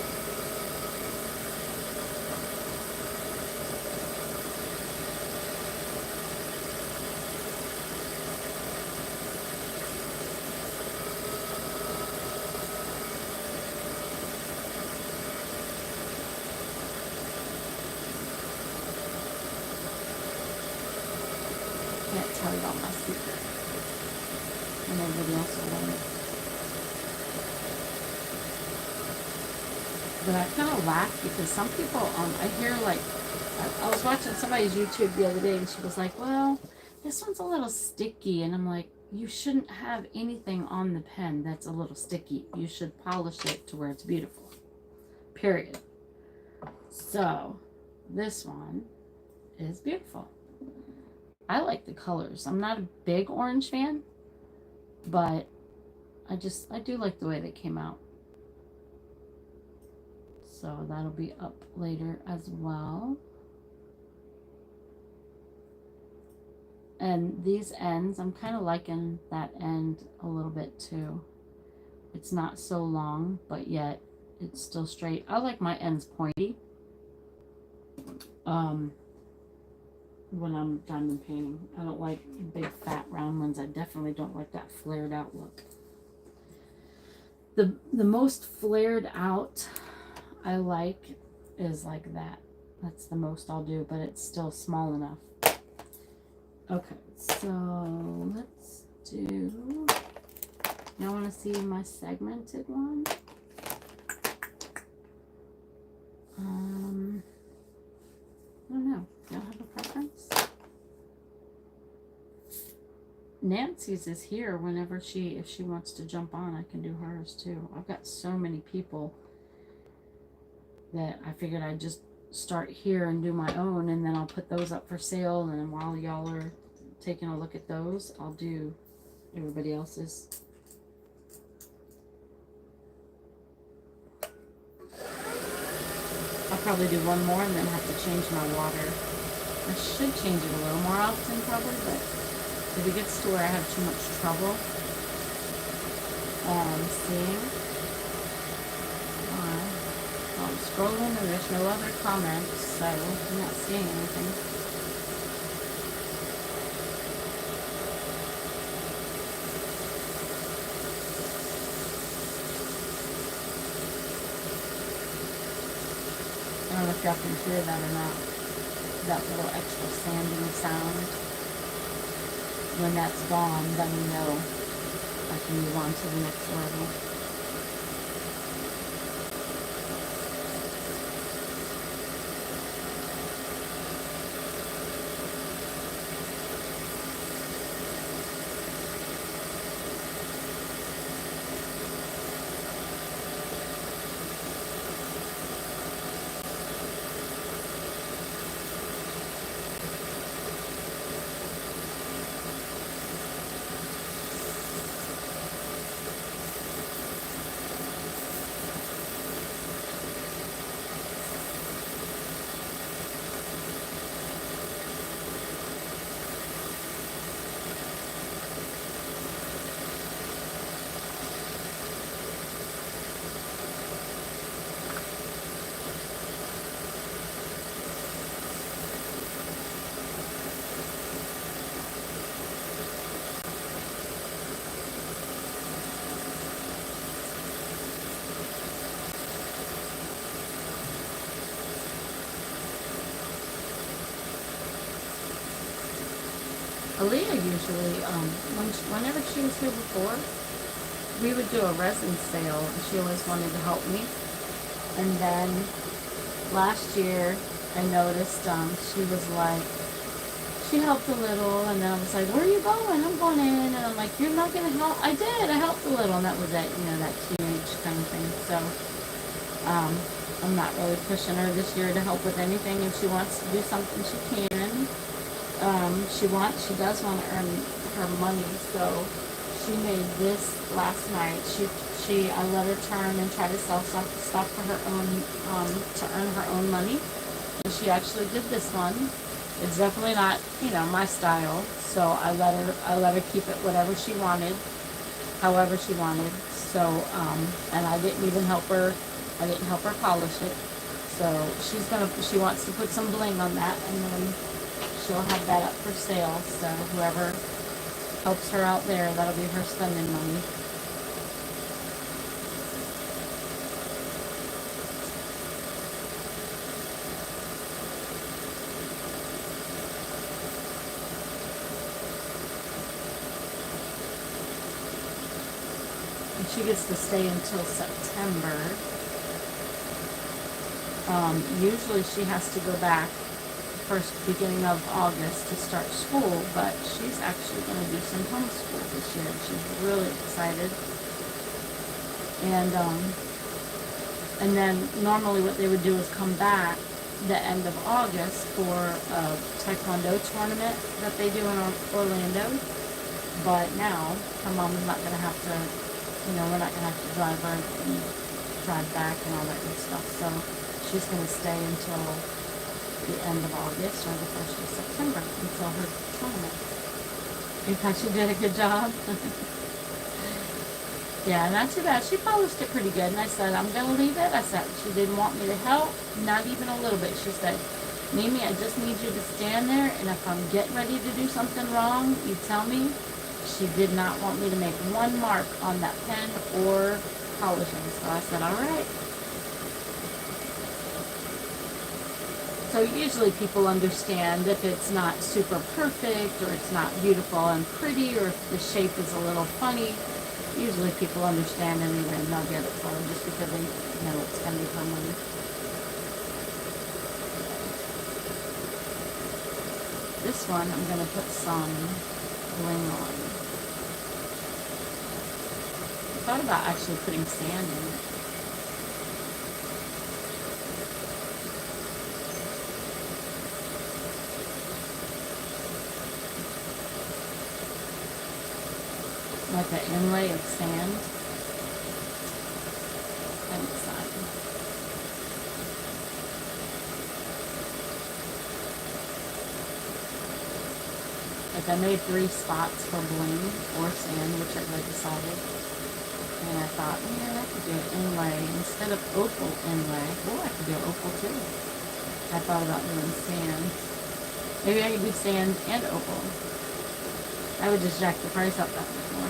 Can't tell you all my secret, and everybody else will learn it. But I kind of laugh because some people, I hear like, I was watching somebody's YouTube the other day and she was like, well, this one's a little sticky. And I'm like, you shouldn't have anything on the pen that's a little sticky. You should polish it to where it's beautiful. Period. So, this one is beautiful. I like the colors. I'm not a big orange fan, but I do like the way they came out. So that'll be up later as well. And these ends, I'm kind of liking that end a little bit too. It's not so long, but yet it's still straight. I like my ends pointy when I'm diamond painting. I don't like big fat round ones. I definitely don't like that flared out look. The most flared out I like is like that. That's the most I'll do, but it's still small enough. Okay, so let's do, y'all want to see my segmented one? I don't know. Y'all have a preference? Nancy's is here whenever if she wants to jump on, I can do hers too. I've got so many people that I figured I'd just start here and do my own, and then I'll put those up for sale, and then while y'all are taking a look at those, I'll do everybody else's. I'll probably do one more and then have to change my water. I should change it a little more often probably, but if it gets to where I have too much trouble seeing, I'm scrolling and there's no other comments, so I'm not seeing anything. I don't know if y'all can hear that or not. That little extra sanding sound. When that's gone, then you know I can move on to the next level. Aaliyah usually, whenever she was here before, we would do a resin sale, and she always wanted to help me. And then last year, I noticed she was like, she helped a little, and then I was like, where are you going? I'm going in. And I'm like, you're not going to help? I did. I helped a little, and that was that, you know, that teenage kind of thing. So I'm not really pushing her this year to help with anything. If she wants to do something, she can. She does want to earn her money, so she made this last night. I let her turn and try to sell some stuff for her own, to earn her own money. And she actually did this one. It's definitely not, you know, my style. So I let her keep it whatever she wanted, however she wanted. So, and I didn't even help her. I didn't help her polish it. So she wants to put some bling on that, and then she'll have that up for sale. So whoever helps her out there, that'll be her spending money. And she gets to stay until September. Usually she has to go back first beginning of August to start school, but she's actually going to do some homeschool this year. She's really excited. And then normally what they would do is come back the end of August for a Taekwondo tournament that they do in Orlando. But now her mom is not going to have to, you know, we're not going to have to drive her and drive back and all that good stuff. So she's going to stay until the end of August or the 1st of September until her tournament. You thought she did a good job? Yeah, not too bad. She polished it pretty good, and I said, I'm going to leave it. I said, she didn't want me to help, not even a little bit. She said, Mimi, I just need you to stand there, and if I'm getting ready to do something wrong, you tell me. She did not want me to make one mark on that pen or polishing, so I said, all right. So usually people understand if it's not super perfect, or it's not beautiful and pretty, or if the shape is a little funny. Usually people understand anyway, and they'll get it for them just because they know it's going to be permanent. This one, I'm going to put some bling on. I thought about actually putting sand in it. Like an inlay of sand. I'm excited. Like I made 3 spots for bling or sand, whichever I decided. And I thought, man, I could do an inlay instead of opal inlay. Oh, I could do opal too. I thought about doing sand. Maybe I could do sand and opal. I would just jack the price up that much more.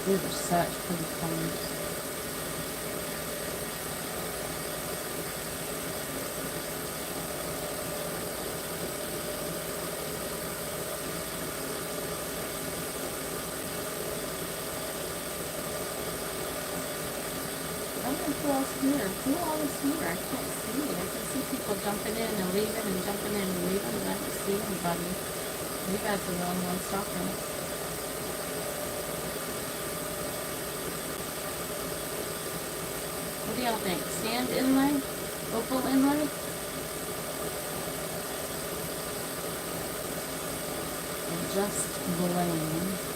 These are such pretty colors. Who else here? Who all is here? I can't see. I can see people jumping in and leaving and jumping in and leaving, and I don't see anybody. You guys are the only ones talking. What do y'all think? Sand inlay? Opal inlay? Or just bling?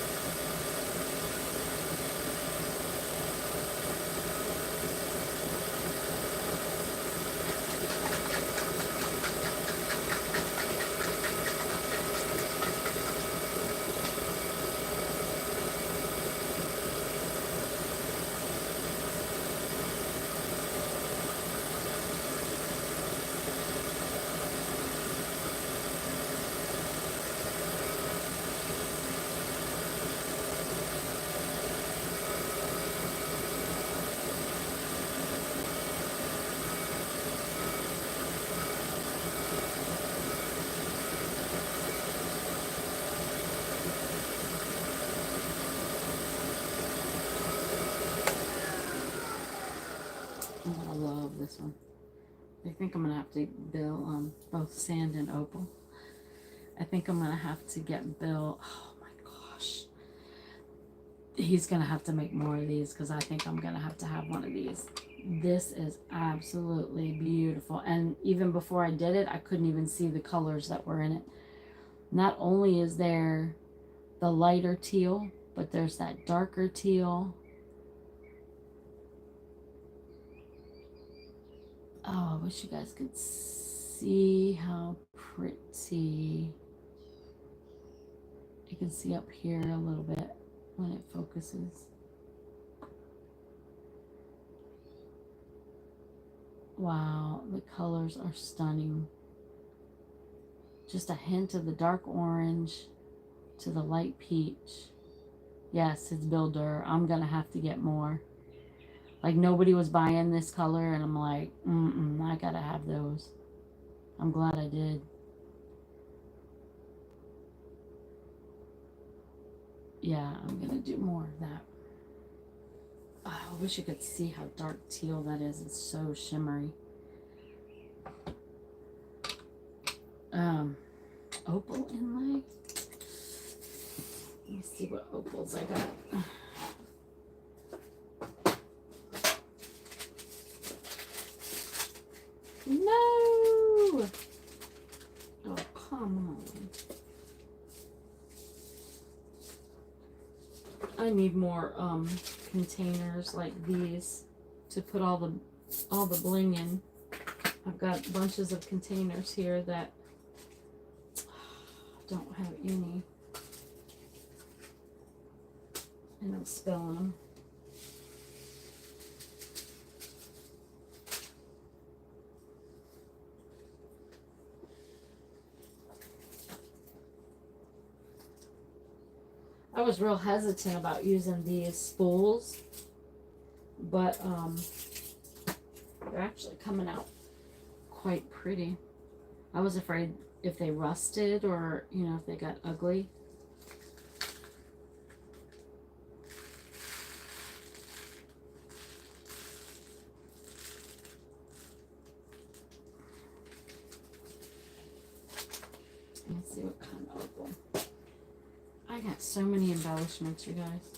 I love this one. I think I'm going to have to bill both sand and opal. I think I'm going to have to get Bill. Oh my gosh. He's going to have to make more of these because I think I'm going to have one of these. This is absolutely beautiful. And even before I did it, I couldn't even see the colors that were in it. Not only is there the lighter teal, but there's that darker teal. Oh, I wish you guys could see how pretty. You can see up here a little bit when it focuses. Wow, the colors are stunning. Just a hint of the dark orange to the light peach. Yes, it's Bill Durr. I'm going to have to get more. Like, nobody was buying this color, and I'm like, I gotta have those. I'm glad I did. Yeah, I'm gonna do more of that. Oh, I wish you could see how dark teal that is. It's so shimmery. Opal inlay. Let me see what opals I got. No! Oh, come on. I need more containers like these to put all the bling in. I've got bunches of containers here that don't have any, and I'm spilling them. I was real hesitant about using these spools, but they're actually coming out quite pretty. I was afraid if they rusted or, you know, if they got ugly. Let's see what kind of opal. I got so many embellishments, you guys.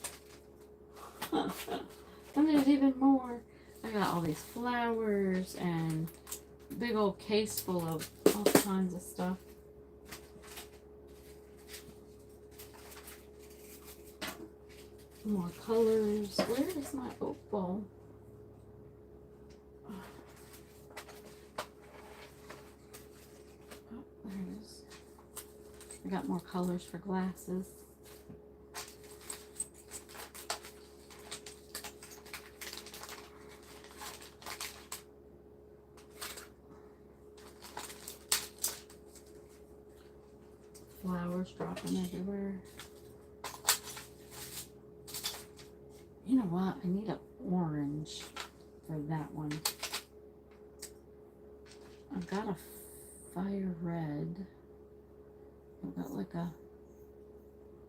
And there's even more. I got all these flowers and big old case full of all kinds of stuff. More colors. Where is my opal? Oh, there it is. I got more colors for glasses. Flowers dropping everywhere. You know what? I need an orange for that one. I've got a fire red. I've got like a,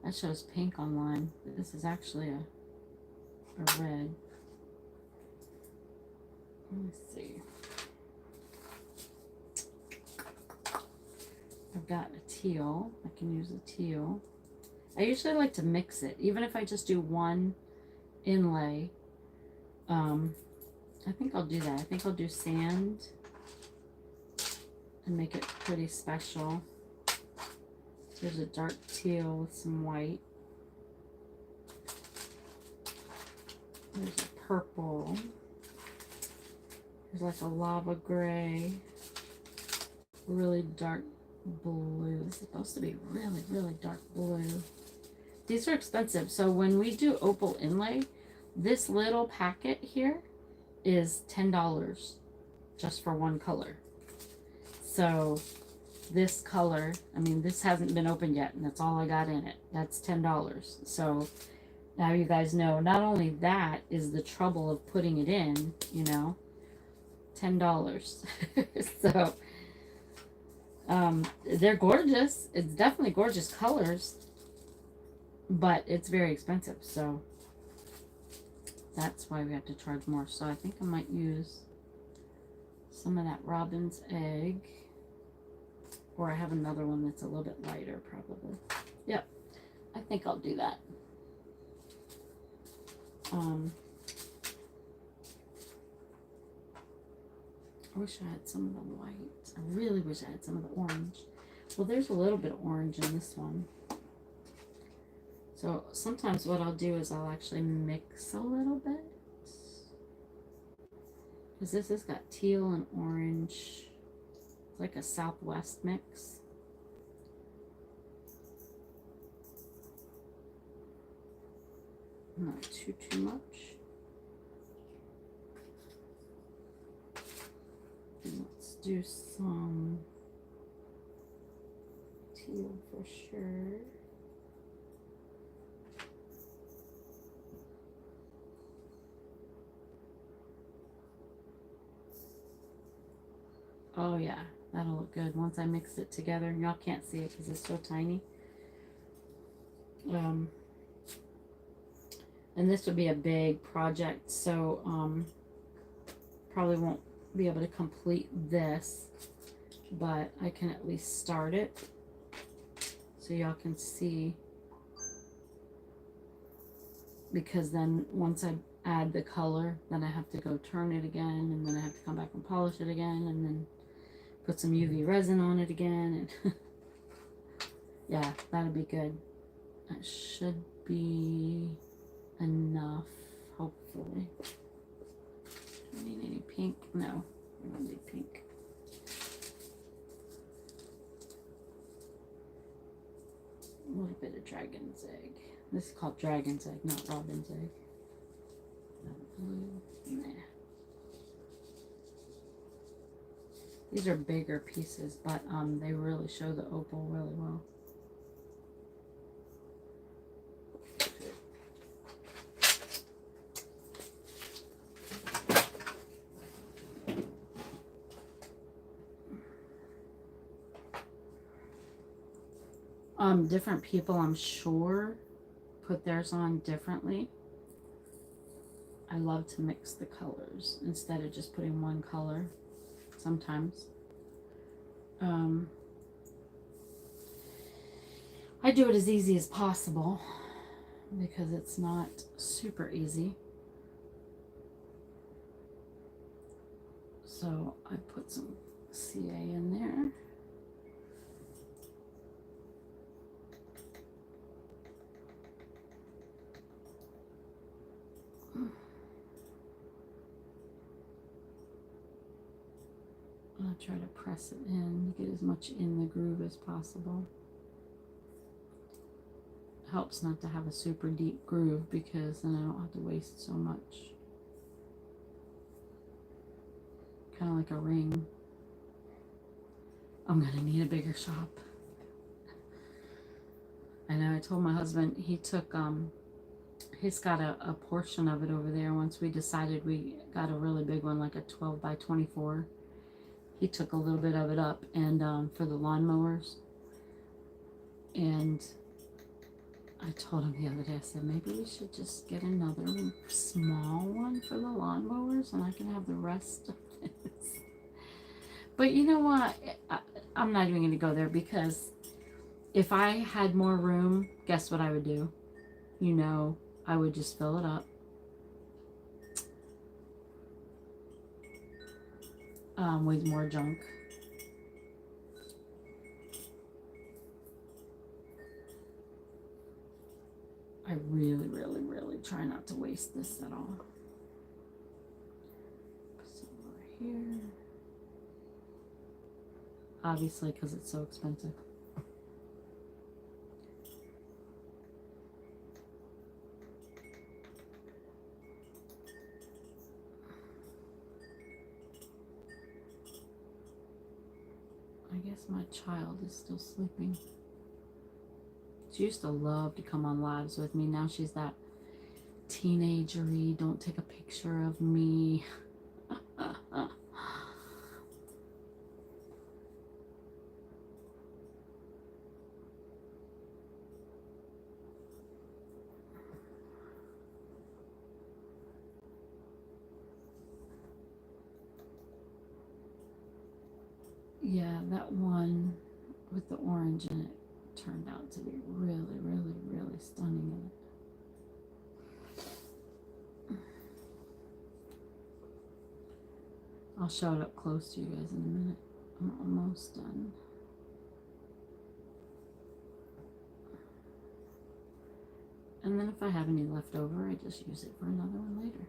that shows pink online, but this is actually a red. Let me see. I've got a teal. I can use a teal. I usually like to mix it, even if I just do one inlay. I think I'll do that. I think I'll do sand and make it pretty special. There's a dark teal with some white. There's a purple. There's like a lava gray. Really dark blue. It's supposed to be really, really dark blue. These are expensive. So when we do opal inlay, this little packet here is $10 just for one color. So this color, I mean, this hasn't been opened yet, and that's all I got in it. That's $10. So now you guys know, not only that is the trouble of putting it in, you know, $10. So they're gorgeous. It's definitely gorgeous colors, but it's very expensive. So that's why we have to charge more. So I think I might use some of that robin's egg, or I have another one that's a little bit lighter probably. Yep, I think I'll do that. I wish I had some of the white. I really wish I had some of the orange. Well, there's a little bit of orange in this one. So sometimes what I'll do is I'll actually mix a little bit. Because this has got teal and orange. It's like a Southwest mix. Not too much. And let's do some teal for sure. Oh yeah, that'll look good once I mix it together. Y'all can't see it because it's so tiny. And this would be a big project, so probably won't be able to complete this, but I can at least start it so y'all can see, because then once I add the color, then I have to go turn it again, and then I have to come back and polish it again, and then put some UV resin on it again, and yeah, that'll be good. That should be enough, hopefully. Do we need any pink? No, we don't need pink. A little bit of dragon's egg. This is called dragon's egg, not robin's egg. Blue, nah. These are bigger pieces, but they really show the opal really well. Different people, I'm sure, put theirs on differently. I love to mix the colors instead of just putting one color sometimes. I do it as easy as possible because it's not super easy. So I put some CA in there. I'll try to press it in, get as much in the groove as possible. It helps not to have a super deep groove because then I don't have to waste so much. Kind of like a ring. I'm gonna need a bigger shop. I know, I told my husband, he took, he's got a portion of it over there. Once we decided we got a really big one, like a 12 by 24. He took a little bit of it up and for the lawnmowers. And I told him the other day, I said, maybe we should just get another small one for the lawnmowers and I can have the rest of this. But you know what? I'm not even going to go there because if I had more room, guess what I would do? You know, I would just fill it up. With more junk. I really, really, really try not to waste this at all. Put some over here. Obviously, because it's so expensive. I guess my child is still sleeping. She used to love to come on lives with me. Now she's that teenagery, don't take a picture of me. Yeah, that one with the orange in it turned out to be really, really, really stunning in it. I'll show it up close to you guys in a minute. I'm almost done. And then if I have any left over, I just use it for another one later.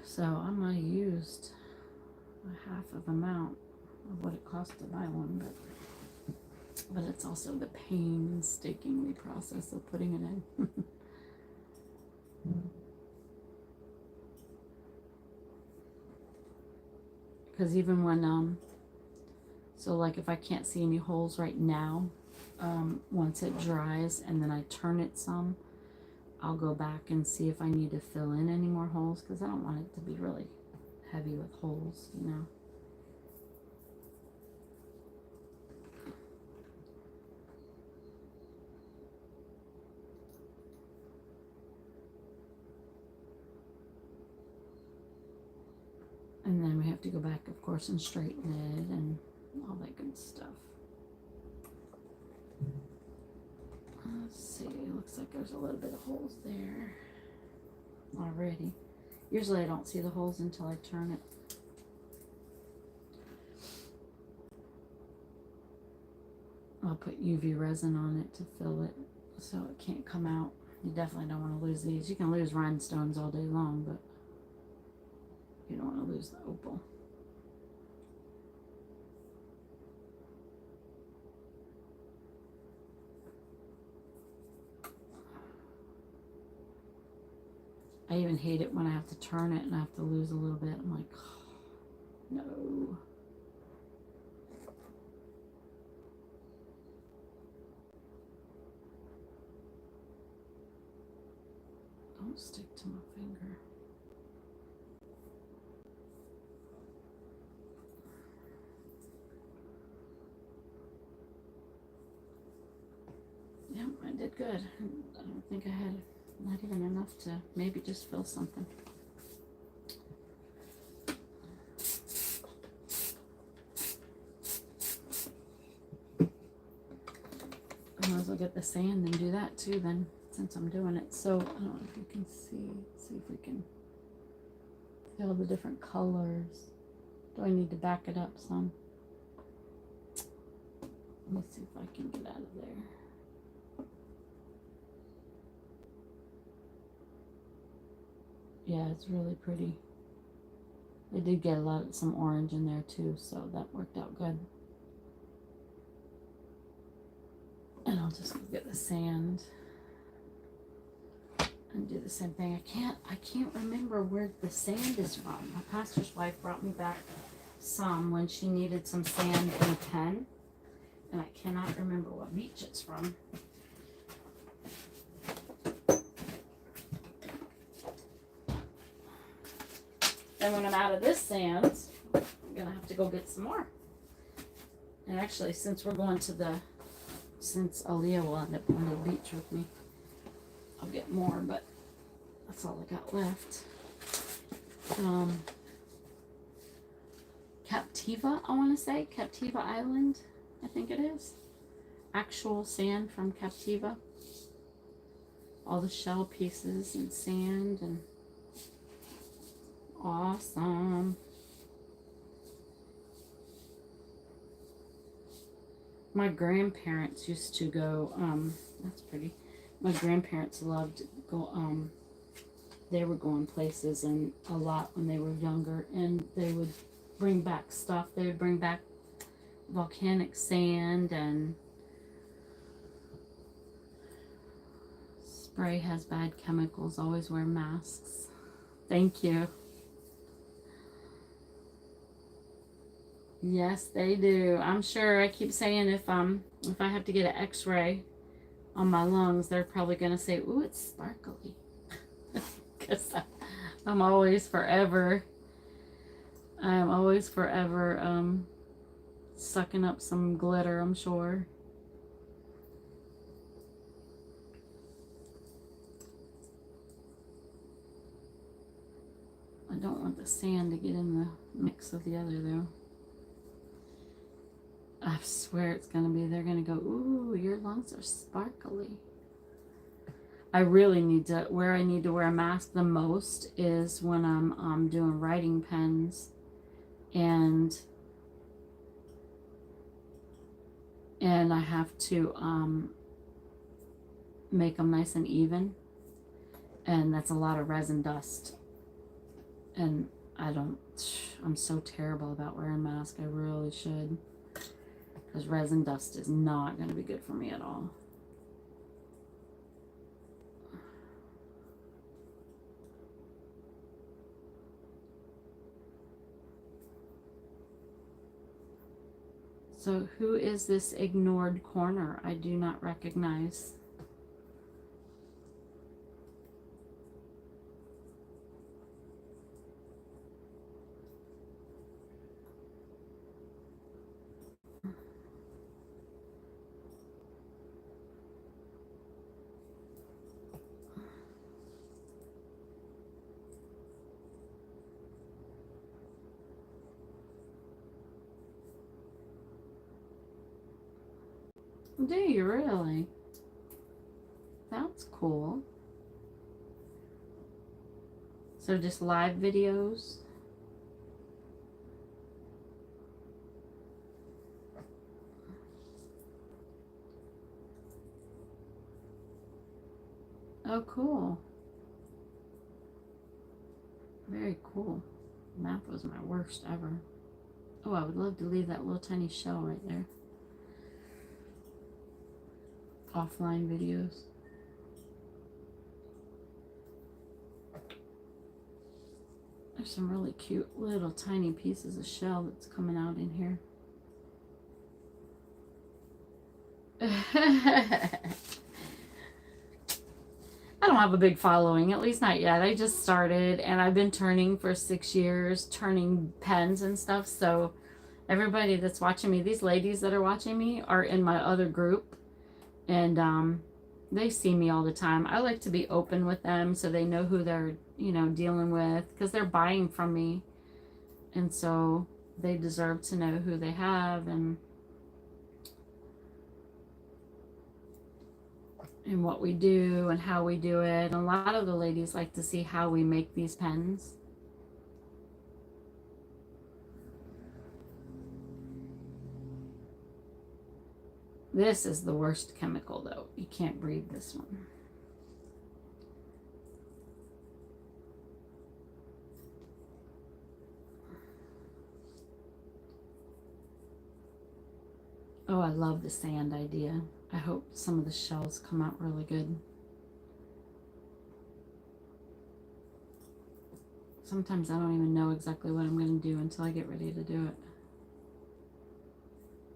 So I might have used a half of amount of what it cost to buy one, but it's also the painstakingly process of putting it in. Because even when so like if I can't see any holes right now, once it dries and then I turn it some, I'll go back and see if I need to fill in any more holes because I don't want it to be really heavy with holes, you know. And then we have to go back, of course, and straighten it and all that good stuff. Let's see, it looks like there's a little bit of holes there already. Usually I don't see the holes until I turn it. I'll put UV resin on it to fill it so it can't come out. You definitely don't want to lose these. You can lose rhinestones all day long, but you don't want to lose the opal. I even hate it when I have to turn it and I have to lose a little bit. I'm like, oh, no. Don't stick to my finger. Yep, I did good. I don't think I had not even enough to maybe just fill something. I might as well get the sand and do that too then, since I'm doing it. So I don't know if you can see if we can see all the different colors. Do I need to back it up some? Let me see if I can get out of there. Yeah, it's really pretty. They did get some orange in there too, so that worked out good. And I'll just go get the sand and do the same thing. I can't remember where the sand is from. My pastor's wife brought me back some when she needed some sand in a pen, and I cannot remember what beach it's from. And when I'm out of this sand, I'm gonna have to go get some more. And actually, since Aaliyah will end up going to the beach with me, I'll get more, but that's all I got left. Captiva, I want to say. Captiva Island, I think it is. Actual sand from Captiva. All the shell pieces and sand and awesome. My grandparents used to go, that's pretty. My grandparents loved go, they were going places and a lot when they were younger, and they would bring back stuff. They would bring back volcanic sand, and spray has bad chemicals. Always wear masks. Thank you. Yes, they do. I'm sure. I keep saying if I have to get an X-ray on my lungs, they're probably gonna say, "Ooh, it's sparkly," because I'm always forever sucking up some glitter, I'm sure. I don't want the sand to get in the mix of the other though. I swear it's gonna be, they're gonna go, "Ooh, your lungs are sparkly." I really need to, where I need to wear a mask the most is when I'm doing writing pens, and I have to make them nice and even, and that's a lot of resin dust, and I'm so terrible about wearing a mask. I really should, because resin dust is not going to be good for me at all. So who is this ignored corner I do not recognize? Do you really? That's cool. So just live videos? Oh, cool. Very cool. Math was my worst ever. Oh, I would love to leave that little tiny shell right there. Offline videos. There's some really cute little tiny pieces of shell that's coming out in here. I don't have a big following, at least not yet. I just started and I've been turning for 6 years, turning pens and stuff. So everybody that's watching me, these ladies that are watching me are in my other group, and they see me all the time. I like to be open with them so they know who they're, dealing with, because they're buying from me. And so they deserve to know who they have and what we do and how we do it. And a lot of the ladies like to see how we make these pens. This is the worst chemical though. You can't breathe this one. Oh, I love the sand idea. I hope some of the shells come out really good. Sometimes I don't even know exactly what I'm going to do until I get ready to do it.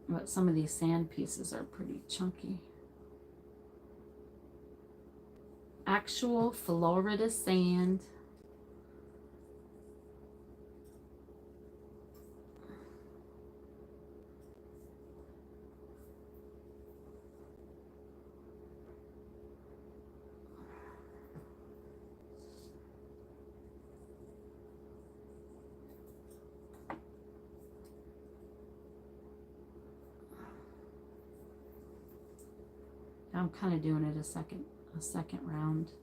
But some of these sand pieces are pretty chunky. Actual Florida sand. I'm kind of doing it a second round to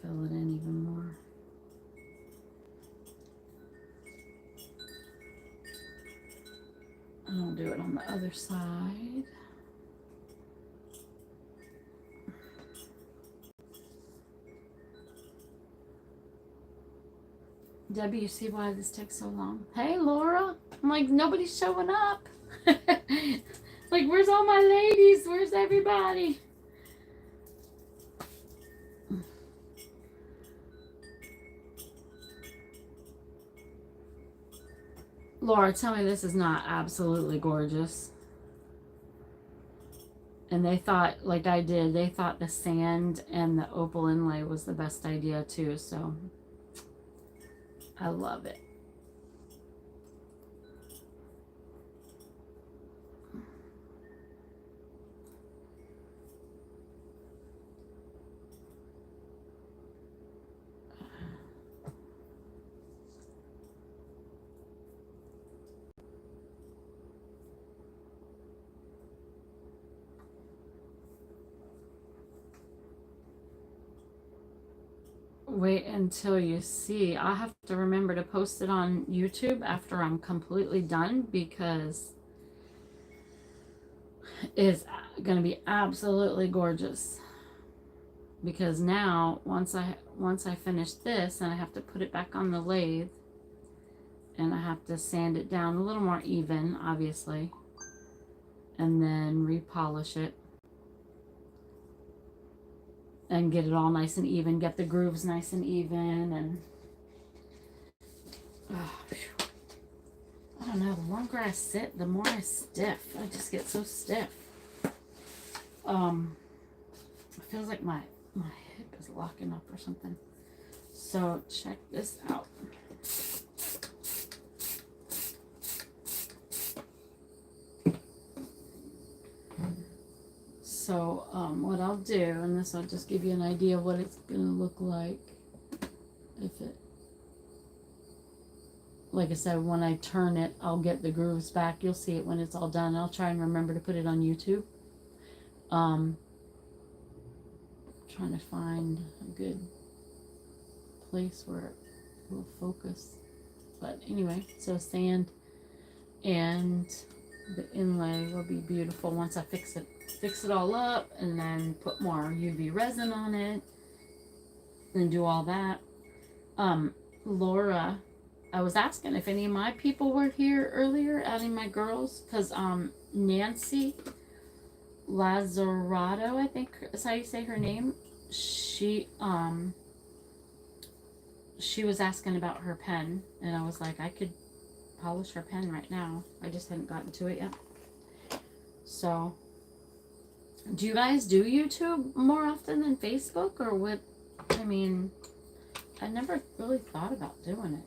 fill it in even more. And I'll do it on the other side. Debbie, you see why this takes so long? Hey, Laura. I'm like, nobody's showing up. Like, where's all my ladies? Where's everybody? Laura, tell me this is not absolutely gorgeous. And they thought, like I did, they thought the sand and the opal inlay was the best idea too. So I love it. Wait until you see. I'll have to remember to post it on YouTube after I'm completely done, because it's going to be absolutely gorgeous. Because now once I finish this, and I have to put it back on the lathe, and I have to sand it down a little more even, obviously, and then repolish it and get it all nice and even, get the grooves nice and even. And I don't know, the longer I sit, the more I stiff. I just get so stiff. It feels like my hip is locking up or something. So check this out. So what I'll do, and this will just give you an idea of what it's going to look like if it like I said, when I turn it, I'll get the grooves back. You'll see it when it's all done. I'll try and remember to put it on YouTube. Trying to find a good place where it will focus. But anyway, so sand and the inlay will be beautiful once I fix it all up, and then put more UV resin on it and do all that. Laura, I was asking if any of my people were here earlier, adding my girls, because Nancy Lazzarato, I think is how you say her name. She was asking about her pen, and I was like, I could polish her pen right now. I just hadn't gotten to it yet. So, do you guys do YouTube more often than Facebook, or what? I mean, I never really thought about doing it,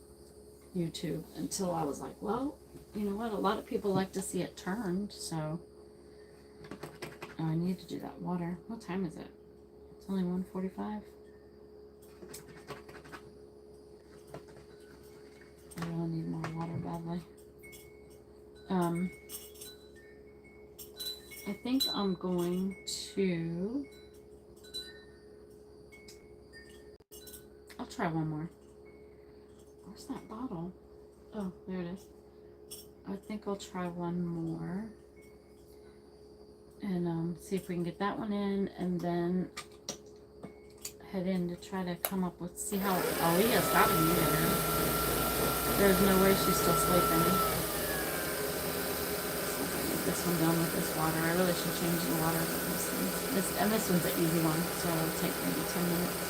YouTube, until I was like, well, you know what? A lot of people like to see it turned, so I need to do that water. What time is it? It's only 1:45. I really need more water badly. I think I'm going to... I'll try one more. Where's that bottle? Oh, there it is. I think I'll try one more. And see if we can get that one in, and then head in to try to come up with, see how Aaliyah's got to be there. There's no way she's still sleeping. This one done with this water. I really should change the water, but this one's an easy one, so it'll take maybe 10 minutes.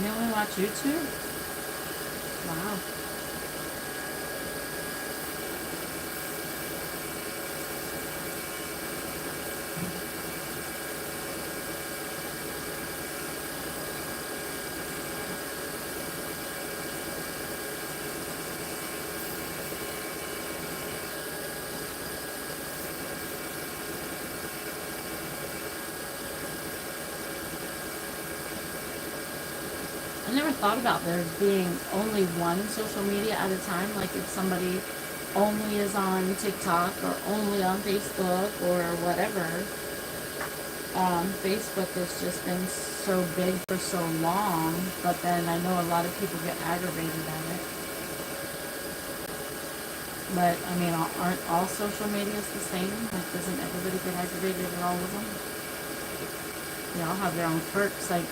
You only watch YouTube? Wow. I never thought about there being only one social media at a time. Like if somebody only is on TikTok or only on Facebook or whatever. Facebook has just been so big for so long, but then I know a lot of people get aggravated at it. But I mean, aren't all social medias the same? Like, doesn't everybody get aggravated at all of them? They all have their own quirks. Like,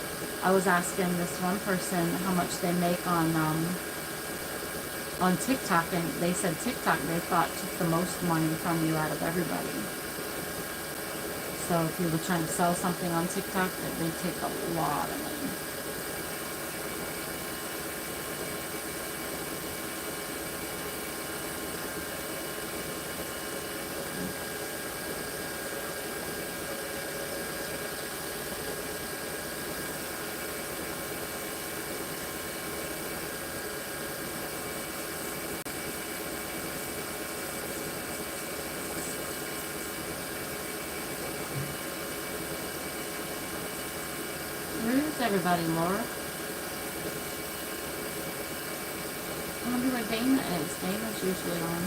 I was asking this one person how much they make on TikTok, and they said TikTok, they thought, took the most money from you out of everybody. So if you were trying to sell something on TikTok, they take a lot of money. Where's everybody, Laura? I wonder where Dana is. Dana's usually on.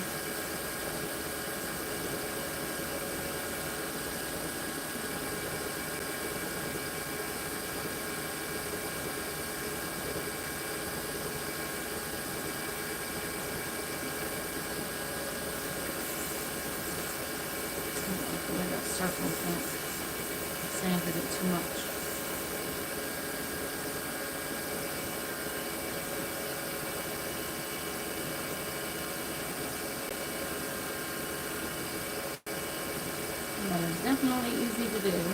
I like that circle thing. Sanded it too much. That is definitely easy to do.